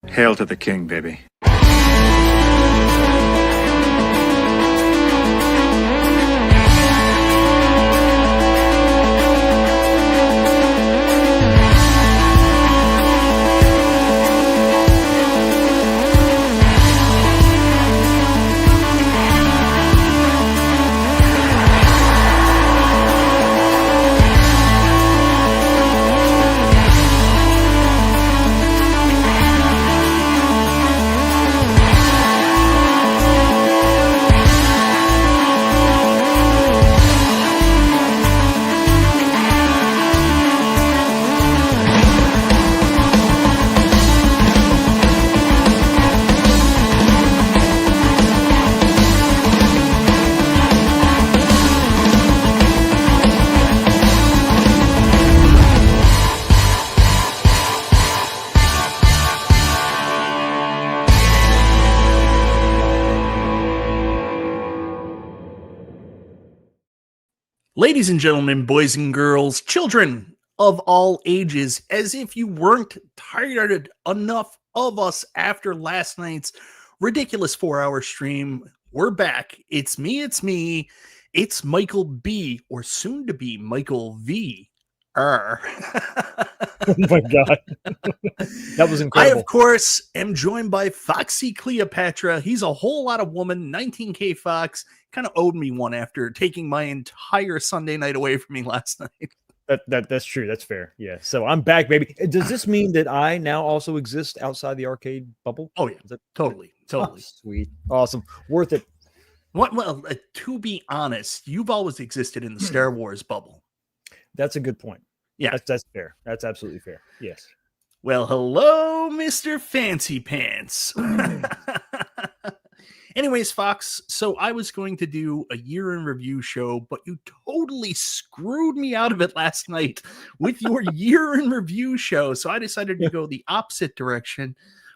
Hail to the king, baby. Ladies and gentlemen, boys and girls, children of all ages, as if you weren't tired enough of us after last night's ridiculous 4-hour stream, we're back. It's me. It's Michael B, or soon to be Michael V. Oh my God. That was incredible. I, of course, am joined by Foxy Cleopatra. He's a whole lot of woman, 19K Fox. Kind of owed me one after taking my entire Sunday night away from me last night. That's true. That's fair. Yeah. So I'm back, baby. Does this mean that I now also exist outside the arcade bubble? Oh, yeah. Totally. Oh, sweet. Awesome. Worth it. Well, to be honest, you've always existed in the Star Wars bubble. That's a good point. Yeah. That's fair. That's absolutely fair. Yes. Well, hello, Mr. Fancy Pants. Anyways, Fox, so I was going to do a year in review show, but you totally screwed me out of it last night with your year in review show. So I decided to go the opposite direction.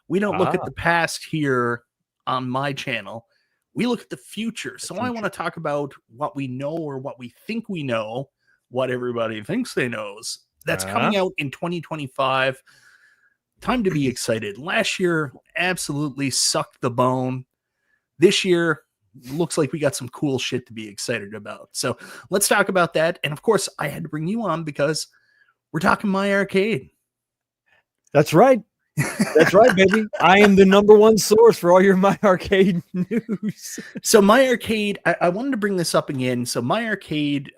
We don't look at the past here on my channel. We look at the future. So I want to talk about what we know or what we think we know, what everybody thinks they knows. That's coming out in 2025. Time to be excited. Last year absolutely sucked the bone. This year looks like we got some cool shit to be excited about. So let's talk about that. And of course, I had to bring you on because we're talking MyArcade. That's right. That's right, baby. I am the #1 source for all your MyArcade news. So MyArcade, I wanted to bring this up again. So MyArcade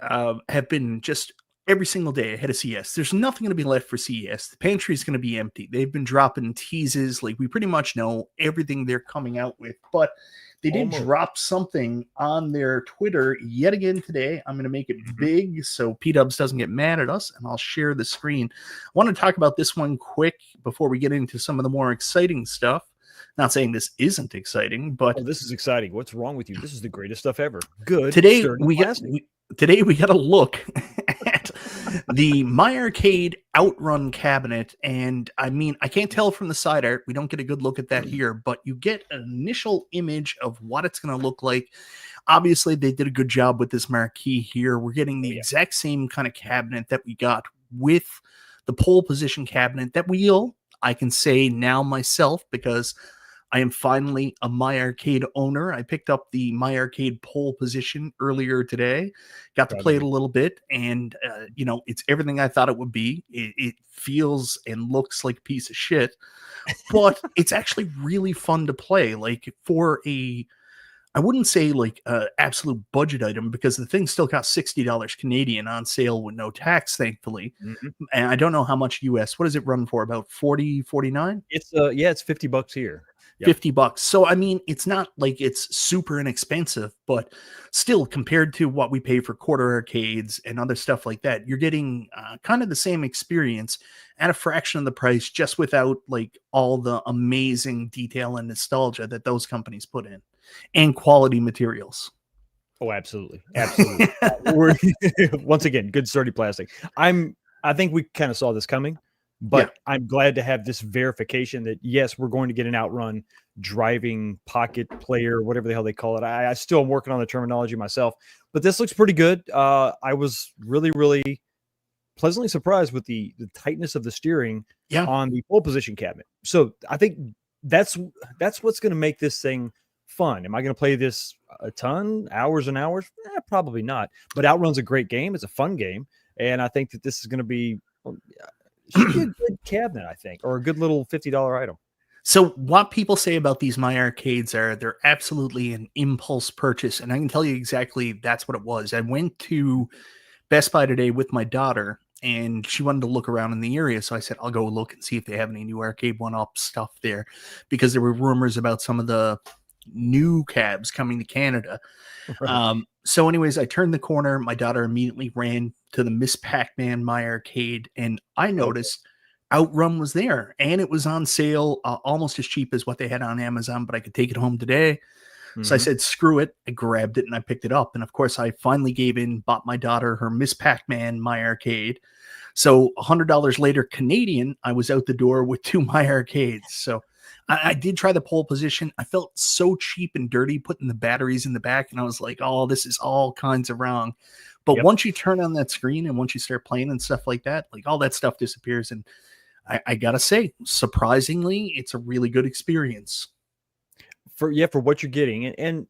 have been just every single day ahead of CES. There's nothing going to be left for CES. The pantry is going to be empty. They've been dropping teases. Like, we pretty much know everything they're coming out with. But they did drop something on their Twitter yet again today. I'm going to make it big so P-Dubs doesn't get mad at us, and I'll share the screen. I want to talk about this one quick before we get into some of the more exciting stuff. Not saying this isn't exciting, but this is exciting. What's wrong with you? This is the greatest stuff ever. Good. Today we got a look at the MyArcade Outrun cabinet, and I mean, I can't tell from the side art. We don't get a good look at that here, but you get an initial image of what it's going to look like. Obviously, they did a good job with this marquee here. We're getting the exact same kind of cabinet that we got with the pole position cabinet that I can say now myself, because I am finally a MyArcade owner. I picked up the MyArcade pole position earlier today, got to play it a little bit, and it's everything I thought it would be. It feels and looks like a piece of shit, but it's actually really fun to play. Like, for I wouldn't say like an absolute budget item, because the thing still costs $60 Canadian on sale with no tax, thankfully. And I don't know how much US. What does it run for? About 40, 49? It's it's $50 here. $50. So, I mean, it's not like it's super inexpensive, but still, compared to what we pay for quarter arcades and other stuff like that, you're getting kind of the same experience at a fraction of the price, just without like all the amazing detail and nostalgia that those companies put in, and quality materials. Oh, absolutely. Absolutely. Once again, good sturdy plastic. I think we kind of saw this coming. But I'm glad to have this verification that, yes, we're going to get an Outrun driving pocket player, whatever the hell they call it. I still am working on the terminology myself, but this looks pretty good. I was really, really pleasantly surprised with the tightness of the steering on the pole position cabinet. So I think that's what's going to make this thing fun. Am I going to play this a ton, hours and hours? Probably not. But Outrun's a great game. It's a fun game, and I think that this is going to be should be a good cabinet, I think, or a good little $50 item. So what people say about these MyArcades are they're absolutely an impulse purchase. And I can tell you exactly that's what it was. I went to Best Buy today with my daughter and she wanted to look around in the area. So I said, I'll go look and see if they have any new Arcade 1-Up stuff there because there were rumors about some of the new cabs coming to Canada. Right. So anyways, I turned the corner. My daughter immediately ran to the Miss Pac-Man MyArcade and I noticed Outrun was there and it was on sale almost as cheap as what they had on Amazon, but I could take it home today. Mm-hmm. So I said, screw it. I grabbed it and I picked it up. And of course I finally gave in, bought my daughter her Miss Pac-Man MyArcade. So $100 later Canadian, I was out the door with 2 MyArcades. So I did try the pole position. I felt so cheap and dirty putting the batteries in the back. And I was like, oh, this is all kinds of wrong. But once you turn on that screen and once you start playing and stuff like that, like all that stuff disappears. And I gotta say, surprisingly, it's a really good experience. For what you're getting, and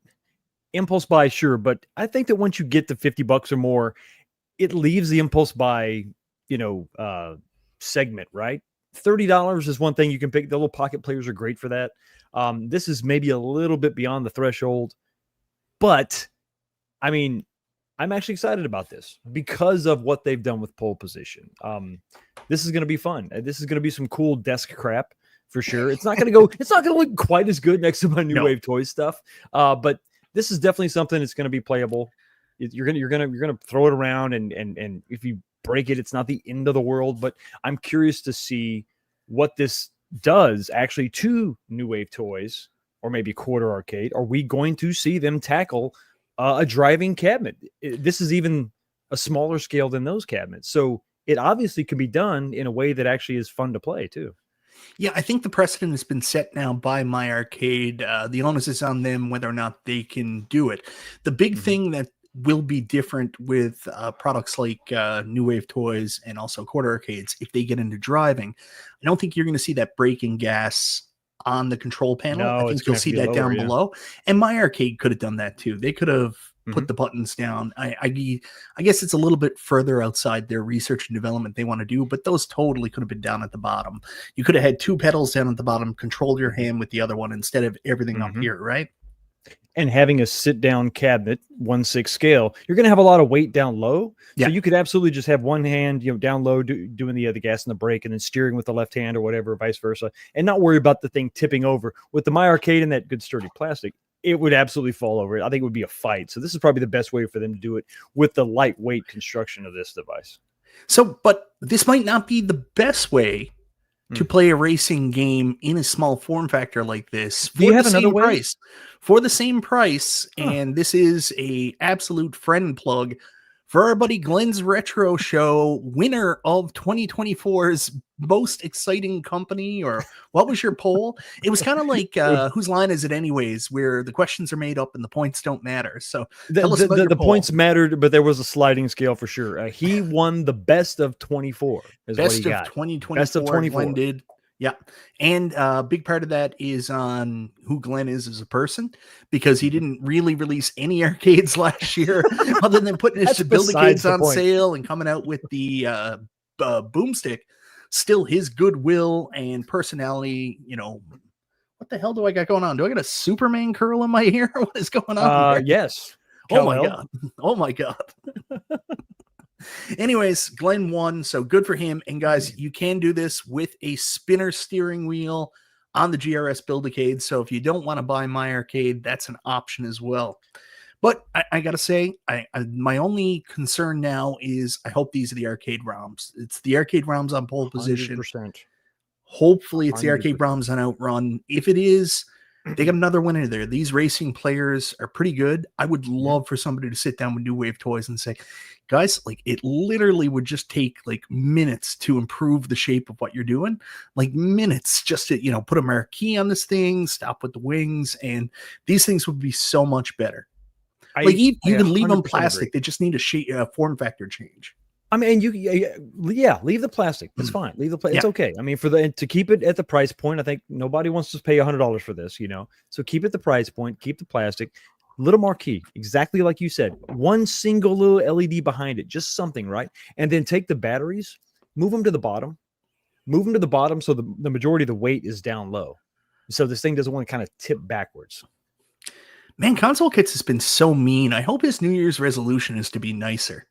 impulse buy, sure, but I think that once you get to $50 or more, it leaves the impulse buy, segment, right? $30 is one thing you can pick. The little pocket players are great for that. This is maybe a little bit beyond the threshold, but I mean, I'm actually excited about this because of what they've done with pole position. This is going to be fun. This is going to be some cool desk crap for sure. It's not going to look quite as good next to my New Wave Toys stuff. But this is definitely something that's going to be playable. You're going to throw it around and if you break it, it's not the end of the world, but I'm curious to see what this does actually to New Wave Toys or maybe Quarter Arcade. Are we going to see them tackle a driving cabinet? This is even a smaller scale than those cabinets. So it obviously can be done in a way that actually is fun to play too. Yeah, I think the precedent has been set now by MyArcade. The onus is on them whether or not they can do it. The big thing that will be different with products like New Wave Toys and also Quarter Arcades, if they get into driving, I don't think you're going to see that braking gas on the control panel. I think you'll see that down below. And MyArcade could have done that too. They could have put the buttons down. I guess it's a little bit further outside their research and development they want to do, but those totally could have been down at the bottom. You could have had 2 pedals down at the bottom, controlled your hand with the other one instead of everything up here, right? And having a sit-down cabinet, 1/6 scale, you're going to have a lot of weight down low. So you could absolutely just have one hand, down low, doing the gas and the brake, and then steering with the left hand or whatever, vice versa, and not worry about the thing tipping over. With the MyArcade and that good sturdy plastic, it would absolutely fall over. I think it would be a fight. So this is probably the best way for them to do it with the lightweight construction of this device. So, but this might not be the best way to play a racing game in a small form factor like this. Do you have another way? Price, for the same price, and this is a absolute friend plug for our buddy Glen's Retro Show, winner of 2024's most exciting company, or what was your poll? It was kind of like whose line is it anyways, where the questions are made up and the points don't matter. So the points mattered, but there was a sliding scale for sure. He won the best of 24. Best of 2024. Best of 24. Glenn did. Yeah. And a big part of that is on who Glen is as a person, because he didn't really release any arcades last year other than putting his Build-A-Cades on sale and coming out with the boomstick. Still, his goodwill and personality, what the hell do I got going on? Do I got a Superman curl in my ear? What is going on here? Yes. Oh my God. Oh my God. Anyways, Glen won, so good for him. And guys, you can do this with a spinner steering wheel on the GRS Build-A-Cade. So if you don't want to buy MyArcade, that's an option as well. But I gotta say, my only concern now is I hope these are the arcade ROMs. It's the arcade ROMs on pole position. 100%. Hopefully it's the arcade ROMs on Outrun. If it is, they got another winner there. These racing players are pretty good. I would love for somebody to sit down with New Wave Toys and say, guys, like it literally would just take like minutes to improve the shape of what you're doing. Like minutes just to, put a marquee on this thing, stop with the wings, and these things would be so much better. You can leave them plastic. Agree. They just need a form factor change. I mean, yeah, leave the plastic. It's fine. Leave the plastic. It's okay. I mean, to keep it at the price point, I think nobody wants to pay $100 for this, So keep it the price point, keep the plastic, little marquee, exactly like you said. One single little LED behind it, just something, right? And then take the batteries, move them to the bottom, so the majority of the weight is down low. So this thing doesn't want to kind of tip backwards. Man, Console Kits has been so mean. I hope his New Year's resolution is to be nicer.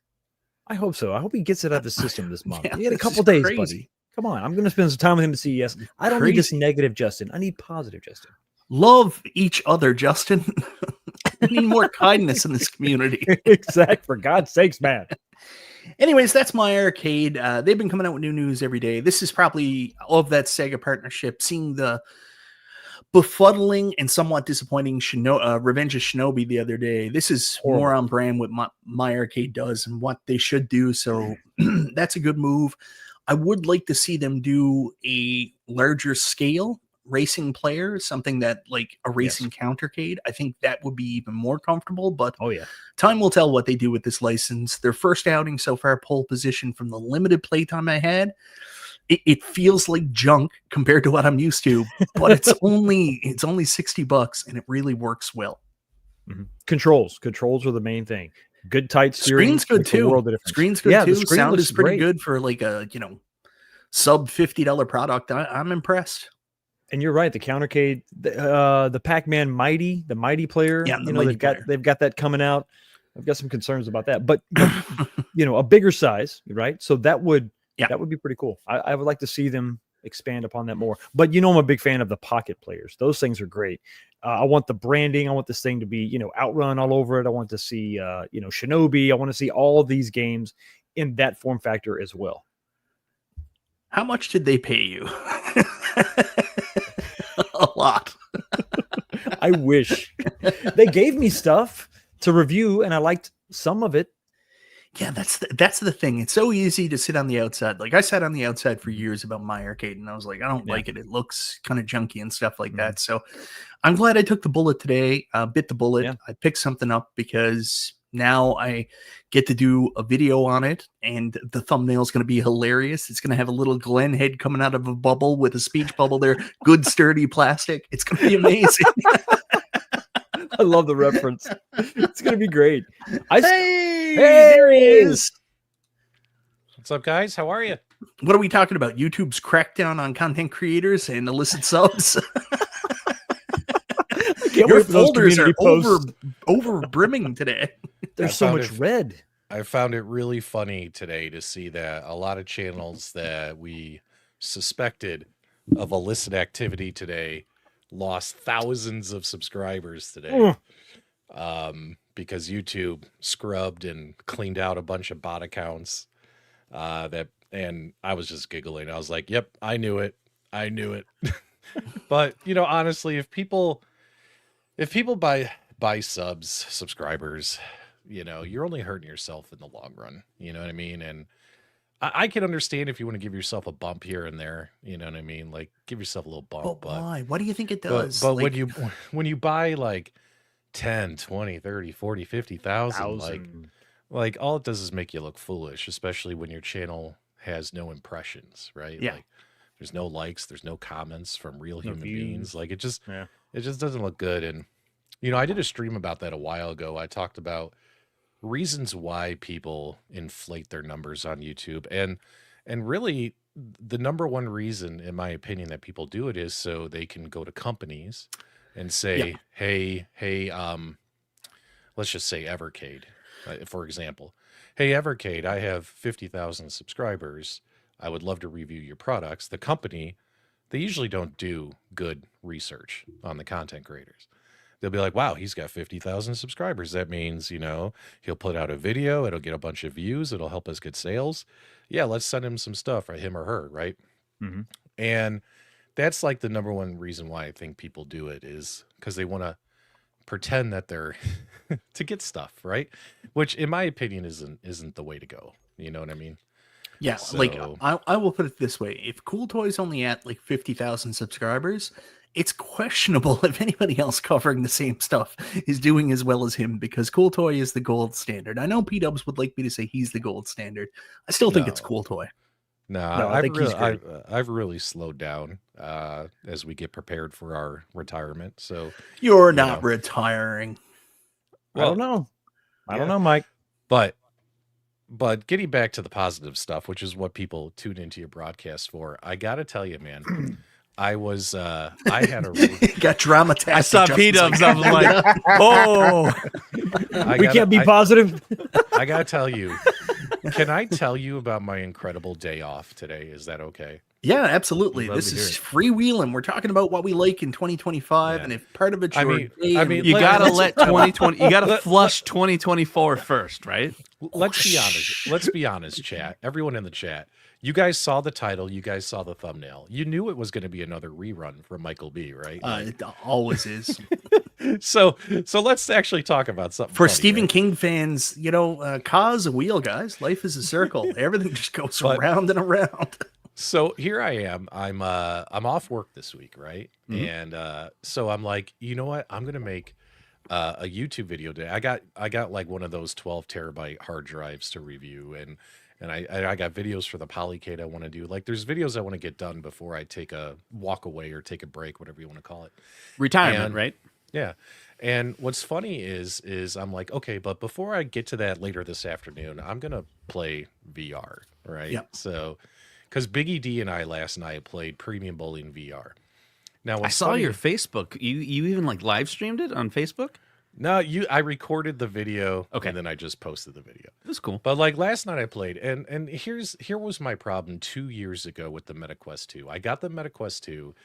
I hope so. I hope he gets it out of the system this month. Yeah, He had a couple days, buddy. Come on. I'm going to spend some time with him at CES. I don't need this negative Justin. I need positive Justin. Love each other, Justin. We need more kindness in this community. Exact. For God's sakes, man. Anyways, that's MyArcade. They've been coming out with new news every day. This is probably of that Sega partnership, seeing the befuddling and somewhat disappointing Revenge of Shinobi the other day. This is more on brand what MyArcade does and what they should do. So that's a good move. I would like to see them do a larger scale racing player, something that like a racing countercade. I think that would be even more comfortable, but time will tell what they do with this license. Their first outing so far, pole position from the limited playtime I had. It feels like junk compared to what I'm used to, but it's only $60 and it really works well. Mm-hmm. Controls are the main thing. Good tight steering. Screen's good too. Screen's good too. Sound is pretty good for like a sub $50 product. I'm impressed. And you're right. The countercade, the Pac-Man Mighty, the Mighty player. Yeah, they've got that coming out. I've got some concerns about that, but a bigger size, right? So that would be pretty cool. I would like to see them expand upon that more. But I'm a big fan of the pocket players. Those things are great. I want the branding. I want this thing to be, Outrun all over it. I want to see, Shinobi. I want to see all these games in that form factor as well. How much did they pay you? A lot. I wish. They gave me stuff to review, and I liked some of it. Yeah, that's the thing. It's so easy to sit on the outside. Like I sat on the outside for years about MyArcade, and I was like, I don't like it. It looks kind of junky and stuff like that. So I'm glad I took the bullet today. Bit the bullet. Yeah. I picked something up because now I get to do a video on it, and the thumbnail is going to be hilarious. It's going to have a little Glen head coming out of a bubble with a speech bubble there. Good sturdy plastic. It's going to be amazing. I love the reference. It's going to be great. Hey, there he is. What's up, guys? How are you? What are we talking about? YouTube's crackdown on content creators and illicit subs? Your folders are over brimming today. There's so much red. I found it really funny today to see that a lot of channels that we suspected of illicit activity today lost thousands of subscribers today. Because YouTube scrubbed and cleaned out a bunch of bot accounts and I was just giggling. I was like, yep, I knew it. But honestly, if people buy subscribers, you're only hurting yourself in the long run. You know what I mean? And I can understand if you want to give yourself a bump here and there, you know what I mean? Like give yourself a little bump. But why? What do you think it does? But like, when you buy like 10, 20, 30, 40, 50,000, like all it does is make you look foolish, especially when your channel has no impressions, right? Yeah. Like there's no likes, there's no comments from real human beings. Like it just doesn't look good. And, I did a stream about that a while ago. I talked about reasons why people inflate their numbers on YouTube. And really the number one reason, in my opinion, that people do it is so they can go to companies and say, hey, let's just say Evercade, for example. Hey, Evercade, I have 50,000 subscribers. I would love to review your products. The company, they usually don't do good research on the content creators. They'll be like, wow, he's got 50,000 subscribers. That means, he'll put out a video. It'll get a bunch of views. It'll help us get sales. Yeah, let's send him some stuff, right? Him or her, right? Mm-hmm. And that's like the number one reason why I think people do it is because they want to pretend that they're to get stuff, right? Which in my opinion isn't the way to go. You know what I mean? Yeah, so, like I will put it this way. If Cool Toy's only at like 50,000 subscribers it's questionable if anybody else covering the same stuff is doing as well as him, because Cool Toy is the gold standard. I know P-Dubs would like me to say he's the gold standard. I still think it's Cool Toy. No, I've really slowed down as we get prepared for our retirement. So you're not retiring. Well, I don't know. I don't know, Mike. But getting back to the positive stuff, which is what people tune into your broadcast for, I gotta tell you, man, I had a really got dramatized. I saw P-Dubs. I was like, oh, we can't be positive. I gotta tell you. Can I tell you about my incredible day off today? Is that okay? Yeah, absolutely. This is freewheeling. We're talking about what we like in 2025, and if part of it's your day, you gotta let 2020. You gotta flush 2024 first, right? Let's be honest. Let's be honest, chat. Everyone in the chat. You guys saw the title. You guys saw the thumbnail. You knew it was going to be another rerun from Michael B, right? It always is. So let's actually talk about something. For Stephen King fans, cause a wheel, guys. Life is a circle. Everything just goes around and around. So here I am. I'm off work this week, right? And so I'm like, you know what? I'm gonna make a YouTube video today. I got like one of those 12 terabyte hard drives to review, and I got videos for the Polycade I want to do. Like, there's videos I want to get done before I take a walk away or take a break, whatever you want to call it. Retirement, right? Yeah. And what's funny is I'm like, okay, but before I get to that later this afternoon, I'm gonna play VR, right? Yep. So, because Biggie D and I last night played Premium Bowling VR. Now, I saw your Facebook. You even like live streamed it on Facebook? No, I recorded the video, okay, and then I just posted the video. That's cool. But like last night I played, and here was my problem 2 years ago with the MetaQuest 2. I got the MetaQuest 2.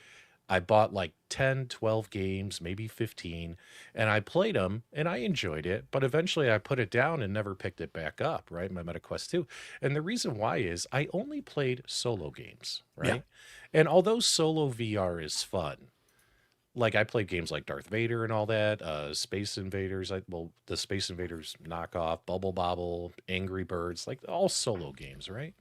I bought like 10, 12 games, maybe 15, and I played them, and I enjoyed it, but eventually I put it down and never picked it back up, right, my MetaQuest 2. And the reason why is I only played solo games, right? Yeah. And although solo VR is fun, like I played games like Darth Vader and all that, Space Invaders, the Space Invaders knockoff, Bubble Bobble, Angry Birds, like all solo games, right?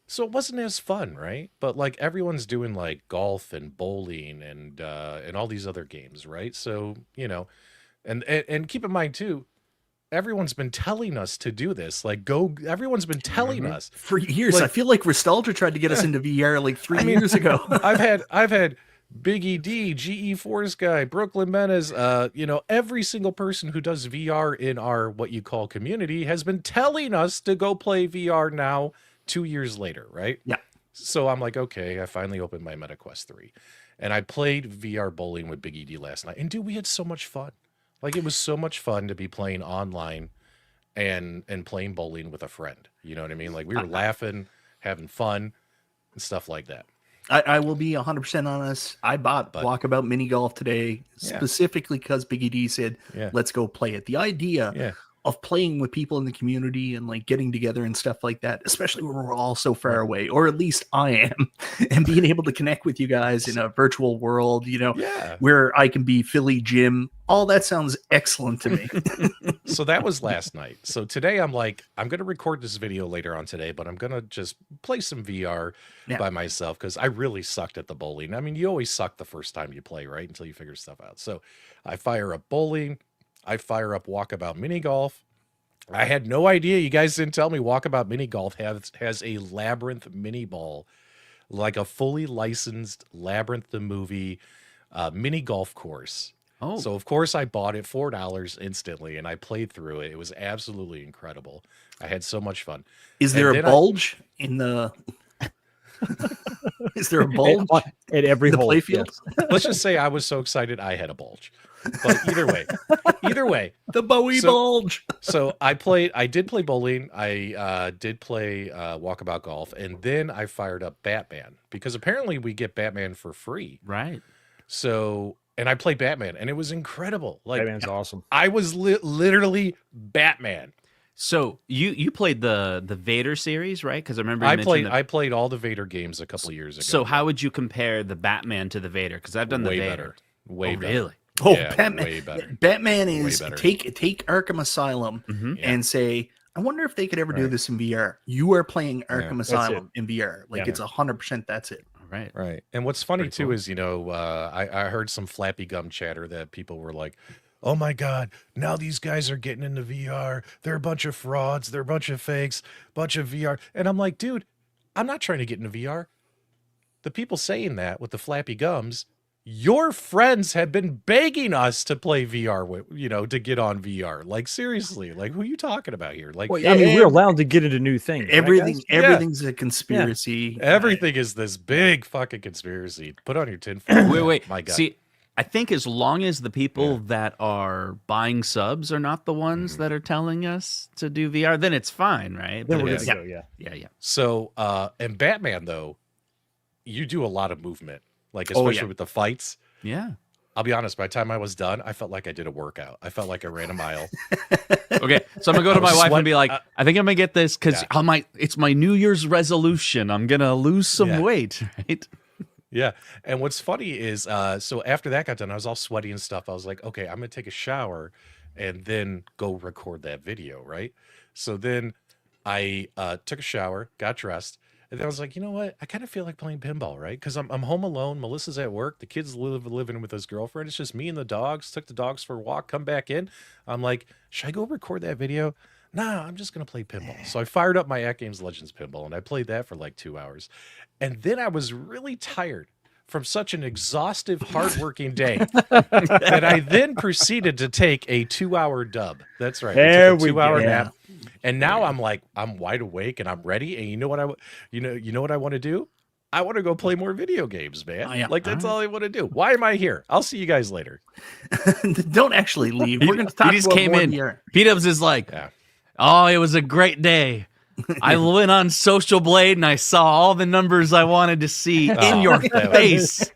So it wasn't as fun, right? But like everyone's doing like golf and bowling and all these other games, right? So, and keep in mind too, everyone's been telling us to do this. Like everyone's been telling us for years. Like, I feel like Nostalgia tried to get us into VR like 3 years ago. I've had Biggie D, GE Force Guy, Brooklyn Menace, every single person who does VR in our what you call community has been telling us to go play VR now 2 years later, right? Yeah. So I'm like, okay, I finally opened my MetaQuest 3. And I played VR bowling with Biggie D last night. And dude, we had so much fun. Like it was so much fun to be playing online and playing bowling with a friend. You know what I mean? Like we were laughing, having fun, and stuff like that. I will be 100% honest. I bought Walkabout Mini Golf today specifically because Biggie D said, let's go play it. The idea of playing with people in the community and like getting together and stuff like that, especially when we're all so far away, or at least I am, and being able to connect with you guys in a virtual world, where I can be Philly Jim. All that sounds excellent to me. So that was last night. So today I'm like, I'm going to record this video later on today, but I'm going to just play some VR by myself because I really sucked at the bowling. I mean, you always suck the first time you play, right? Until you figure stuff out. So I fire up bowling. I fire up Walkabout Mini Golf. I had no idea. You guys didn't tell me Walkabout Mini Golf has a Labyrinth mini ball, like a fully licensed Labyrinth the movie mini golf course. Oh. So, of course, I bought it $4 instantly, and I played through it. It was absolutely incredible. I had so much fun. Is there a bulge in the... Is there a bulge at every hole? Playfield? Yes. Let's just say I was so excited I had a bulge. But either way, the Bowie bulge. So I did play bowling. I did play Walkabout Golf, and then I fired up Batman because apparently we get Batman for free. Right. So, and I played Batman, and it was incredible. Like Batman's awesome. I was literally Batman. So you played the Vader series, right? Because I remember I played all the Vader games a couple of years ago. So how would you compare the Batman to the Vader? Because I've done the Vader. Way better. Really? Oh, yeah, Batman! Way better. Batman is take Arkham Asylum and say, I wonder if they could ever do this in VR. You are playing Arkham Asylum in VR. Like it's 100%. That's it. Right. Right. And what's funny Pretty too cool. is, I heard some flappy gum chatter that people were like, oh my God, now these guys are getting into VR. They're a bunch of frauds. They're a bunch of fakes, bunch of VR. And I'm like, dude, I'm not trying to get into VR. The people saying that with the flappy gums, your friends have been begging us to play VR with, to get on VR. Like, seriously, like, who are you talking about here? Like, Well, I mean, we're allowed to get into new things. Everything, right, guys? everything's a conspiracy. everything is this big fucking conspiracy. Put on your tinfoil. Wait. My God. See, I think as long as the people that are buying subs are not the ones that are telling us to do VR, then it's fine, right? Then But we're if good to it's- go. Yeah. yeah. So, and Batman, though, you do a lot of movement, like, Oh, especially yeah. with the fights. Yeah. I'll be honest, by the time I was done, I felt like I did a workout. I felt like I ran a mile. Okay, so I'm gonna go to I my was wife sweat- and be like, I think I'm gonna get this because it's my New Year's resolution. I'm gonna lose some weight, right? Yeah. And what's funny is, so after that got done, I was all sweaty and stuff. I was like, okay, I'm going to take a shower and then go record that video, right? So then I took a shower, got dressed, and then I was like, you know what? I kind of feel like playing pinball, right? Because I'm home alone. Melissa's at work. The kid's living with his girlfriend. It's just me and the dogs. Took the dogs for a walk, come back in. I'm like, should I go record that video? Nah, I'm just going to play pinball. So I fired up my AtGames Legends pinball, and I played that for like 2 hours. And then I was really tired from such an exhaustive, hardworking day that I then proceeded to take a 2-hour dub. That's right. There I took a we 2-hour go. nap. And now I'm like, I'm wide awake and I'm ready. And you know what I want to do? I want to go play more video games, man. Oh, yeah. Like, that's all I want to do. Why am I here? I'll see you guys later. Don't actually leave. We're going to talk He just about came more in. VR. P-Dubs is like, oh, it was a great day. I went on Social Blade and I saw all the numbers I wanted to see in your face.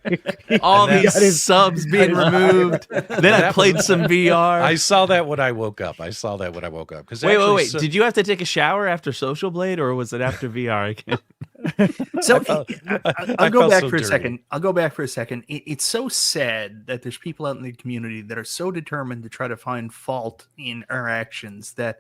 All these subs being removed. Then I played some VR. I saw that when I woke up. Because Wait. Did you have to take a shower after Social Blade or was it after VR again? So I'll go felt back so for a dirty. second. I'll go back for a second. It's so sad that there's people out in the community that are so determined to try to find fault in our actions that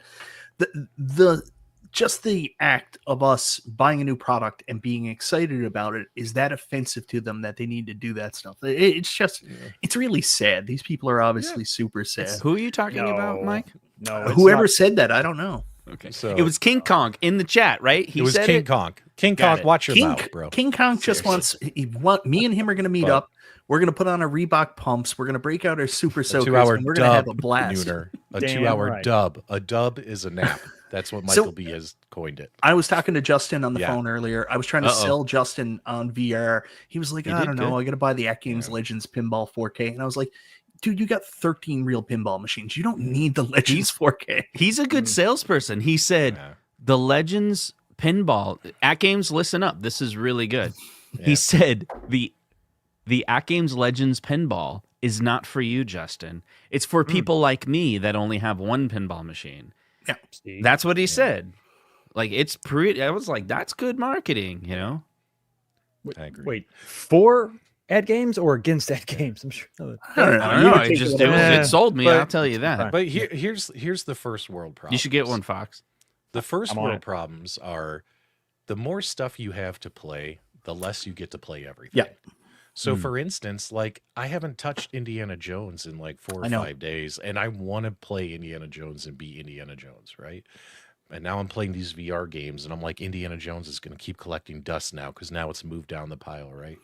the just the act of us buying a new product and being excited about it is that offensive to them that they need to do that stuff. It's just, it's really sad. These people are obviously super sad. Who are you talking about, Mike? No, it's Whoever not. said that, I don't know. Okay. So- it was King Kong in the chat, right? He It was said King it. Kong. King Got Kong, it. watch your mouth, bro. King Kong just wants me and him are going to meet up. We're going to put on our Reebok pumps. We're going to break out our super soakers. 2-hour And we're going to have a dub, blast. Nooner. A Damn 2-hour right. dub. A dub is a nap. That's what So- Michael B has coined it. I was talking to Justin on the Yeah. phone earlier. I was trying to sell Justin on VR. He was like, You I did don't know. good. I got to buy the AtGames Legends Pinball 4K. And I was like, dude, you got 13 real pinball machines. You don't need the Legends 4K. He's a good salesperson. He said Yeah. the Legends pinball AtGames. Listen up, this is really good. Yeah. He said the AtGames Legends pinball is not for you, Justin. It's for people like me that only have one pinball machine. See? That's what he said. Like it's pretty. I was like, that's good marketing, you know. I agree. Wait, for AtGames or against AtGames? I'm sure. I don't know. I don't You know. would It take just it it sold me. but- I'll tell you that. But here's the first world problem. You should get one, Fox. The first I'm on world it. problems are the more stuff you have to play, the less you get to play everything. Yeah. So for instance, like I haven't touched Indiana Jones in like 4 or I know. 5 days, and I want to play Indiana Jones and be Indiana Jones, right? And now I'm playing these VR games, and I'm like, Indiana Jones is going to keep collecting dust now because now it's moved down the pile, right?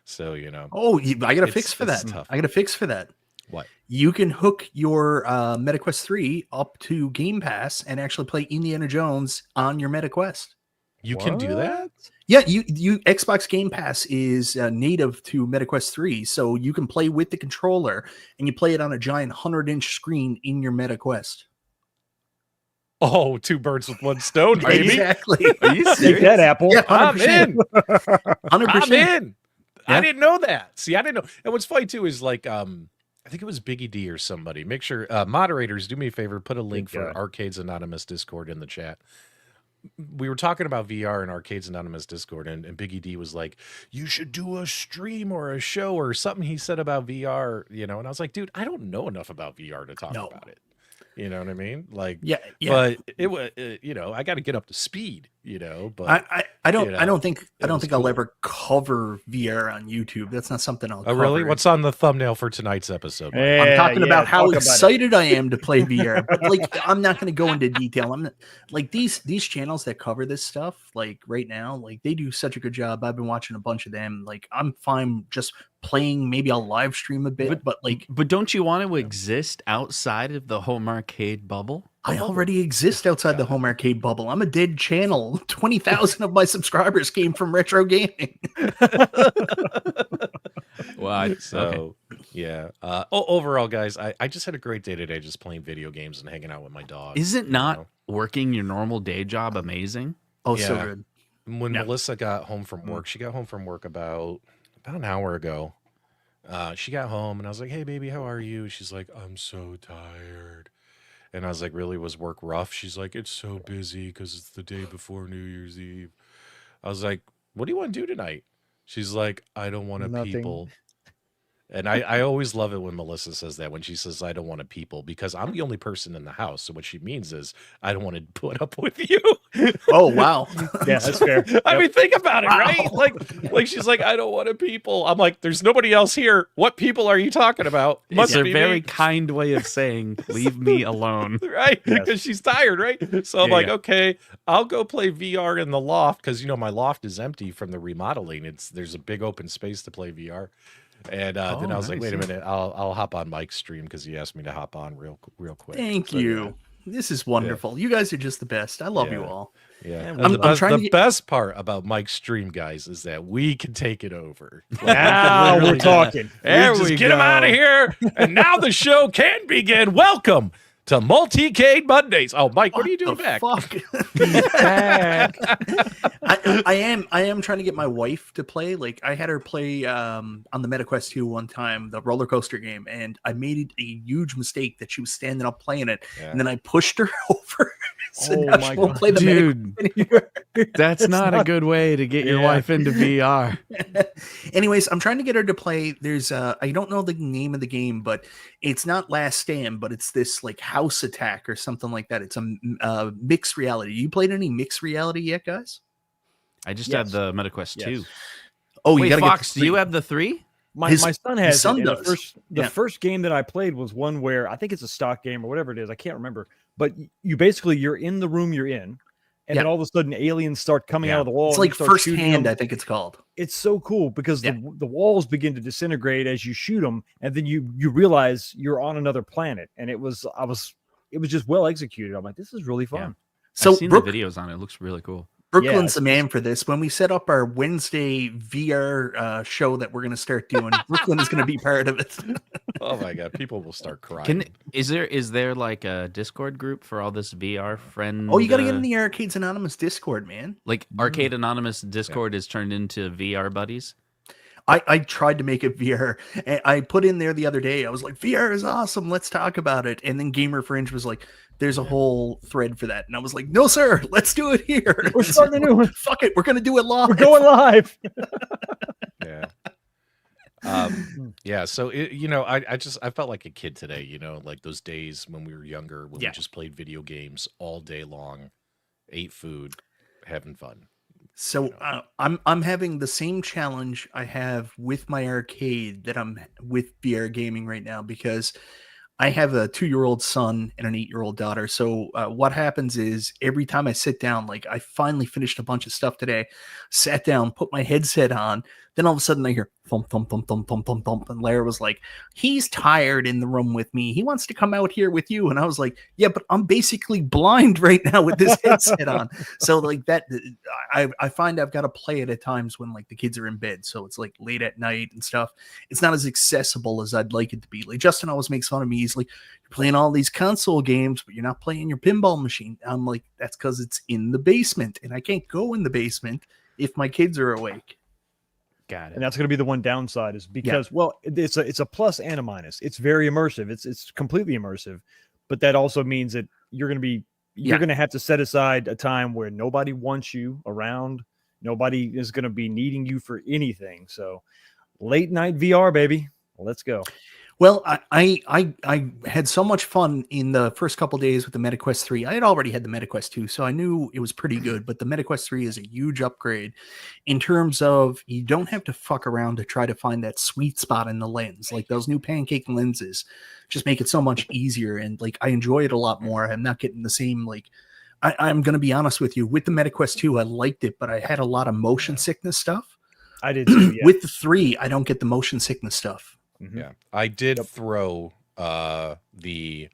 So Oh, I got a It's- fix for it's that. tough. I got a fix for that. what? You can hook your MetaQuest 3 up to Game Pass and actually play Indiana Jones on your MetaQuest. You can do that? What? Yeah, you Xbox Game Pass is native to MetaQuest 3, so you can play with the controller and you play it on a giant 100-inch screen in your MetaQuest. Oh, 2 birds with 1 stone, baby. Exactly. Are you Take serious? that, Apple. Yeah, I'm 100%. in. 100%. I'm in. I Yeah. didn't know that. See, I didn't know. And what's funny too is like, I think it was Biggie D or somebody. Make sure moderators do me a favor, put a link for guy. Arcades Anonymous Discord in the chat. We were talking about VR in Arcades Anonymous Discord, and Biggie D was like, "You should do a stream or a show or something." He said about VR, and I was like, "Dude, I don't know enough about VR to talk No. about it." You know what I mean? Like, yeah. But it was, you know, I got to get up to speed. You know, but I don't think cool. I'll ever cover VR on YouTube. That's not something I'll. Oh, really? What's on the thumbnail for tonight's episode? I'm talking about how excited I am to play VR, but like I'm not going to go into detail. I'm not, like these channels that cover this stuff. Like right now, like they do such a good job. I've been watching a bunch of them. Like I'm fine just playing. Maybe I'll live stream a bit, but don't you want to exist outside of the home arcade bubble? I already exist outside the home arcade bubble. I'm a dead channel. 20,000 of my subscribers came from retro gaming. Well, so yeah. Overall, guys, I just had a great day today, just playing video games and hanging out with my dog. Isn't not working your normal day job amazing? Oh, yeah. So good. When Melissa got home from work, she got home from work about an hour ago. She got home and I was like, "Hey, baby, how are you?" She's like, "I'm so tired." And I was like, "Really? Was work rough?" She's like, "It's so busy because it's the day before New Year's Eve." I was like, "What do you want to do tonight?" She's like, "I don't want to people." And I always love it when Melissa says that, when she says, "I don't want to people," because I'm the only person in the house. So what she means is, I don't want to put up with you. Oh, wow. Yeah, that's fair. I mean, think about it, right? Like she's like, "I don't want to people." I'm like, "There's nobody else here. What people are you talking about?" It's a very kind way of saying, "Leave me alone." Right? Yes. Because she's tired, right? So I'm like, "Okay, I'll go play VR in the loft," because, you know, my loft is empty from the remodeling. There's a big open space to play VR. And then I was like, "Wait a minute, I'll hop on Mike's stream," because he asked me to hop on real quick. Thank you. This is wonderful. You guys are just the best. I love you all. Yeah. The best part about Mike's stream, guys, is that we can take it over. Now we're talking. There we get him out of here. And now the show can begin. Welcome to Multi-Cade Mondays. Oh, Mike, what are you doing back? Fuck? I am trying to get my wife to play. Like, I had her play on the MetaQuest 2 one time, the roller coaster game, and I made a huge mistake that she was standing up playing it, and then I pushed her over. So now she won't play the dude. That's not a good way to get your wife into VR. Anyways, I'm trying to get her to play. There's I don't know the name of the game, but it's not Last Stand, but it's this like House Attack or something like that. It's a mixed reality. You played any mixed reality yet, guys? I just have the MetaQuest 2. Oh, wait, you gotta Fox, get do you have the 3? My son has his son it. Does. The first game that I played was one where I think it's a stock game or whatever it is. I can't remember. But you're in the room you're in, and then all of a sudden aliens start coming out of the wall. It's like First Hand, I think it's called. It's so cool because the walls begin to disintegrate as you shoot them, and then you realize you're on another planet. And it was just well executed. I'm like, this is really fun. Yeah. So I've seen the videos on it. It looks really cool. Brooklyn's the man for this. When we set up our Wednesday VR show that we're going to start doing, Brooklyn is going to be part of it. Oh my God, people will start crying. Is there like a Discord group for all this VR friend? Oh, you got to get in the Arcades Anonymous Discord, man. Like Arcade Anonymous Discord is turned into VR buddies. I tried to make it VR. And I put in there the other day. I was like, VR is awesome. Let's talk about it. And then Gamer Fringe was like, there's a whole thread for that. And I was like, no, sir, let's do it here. We're starting a new one. Fuck it. We're going to do it live. We're going live. Yeah. So, I felt like a kid today, like those days when we were younger, when we just played video games all day long, ate food, having fun. So I'm having the same challenge I have with MyArcade that I'm with VR gaming right now, because I have a 2-year-old son and an 8-year-old daughter. So what happens is every time I sit down, like I finally finished a bunch of stuff today, sat down, put my headset on, then all of a sudden I hear thump, thump, thump, thump, thump, thump, thump. And Lara was like, he's tired in the room with me. He wants to come out here with you. And I was like, yeah, but I'm basically blind right now with this headset on. So like that, I find I've got to play it at times when like the kids are in bed. So it's like late at night and stuff. It's not as accessible as I'd like it to be. Like Justin always makes fun of me. He's like, you're playing all these console games, but you're not playing your pinball machine. I'm like, that's because it's in the basement and I can't go in the basement if my kids are awake. Got it. And that's going to be the one downside, is because it's a plus and a minus. It's very immersive. It's completely immersive, but that also means that you're going to have to set aside a time where nobody wants you around. Nobody is going to be needing you for anything. So late night VR, baby. Let's go. Well, I had so much fun in the first couple days with the MetaQuest 3. I had already had the MetaQuest 2, so I knew it was pretty good, but the MetaQuest 3 is a huge upgrade in terms of you don't have to fuck around to try to find that sweet spot in the lens. Like those new pancake lenses just make it so much easier, and like I enjoy it a lot more. I'm not getting the same like I'm going to be honest with you, with the MetaQuest 2, I liked it, but I had a lot of motion sickness stuff. I did too, yeah. With the 3, I don't get the motion sickness stuff. Yeah, I did throw the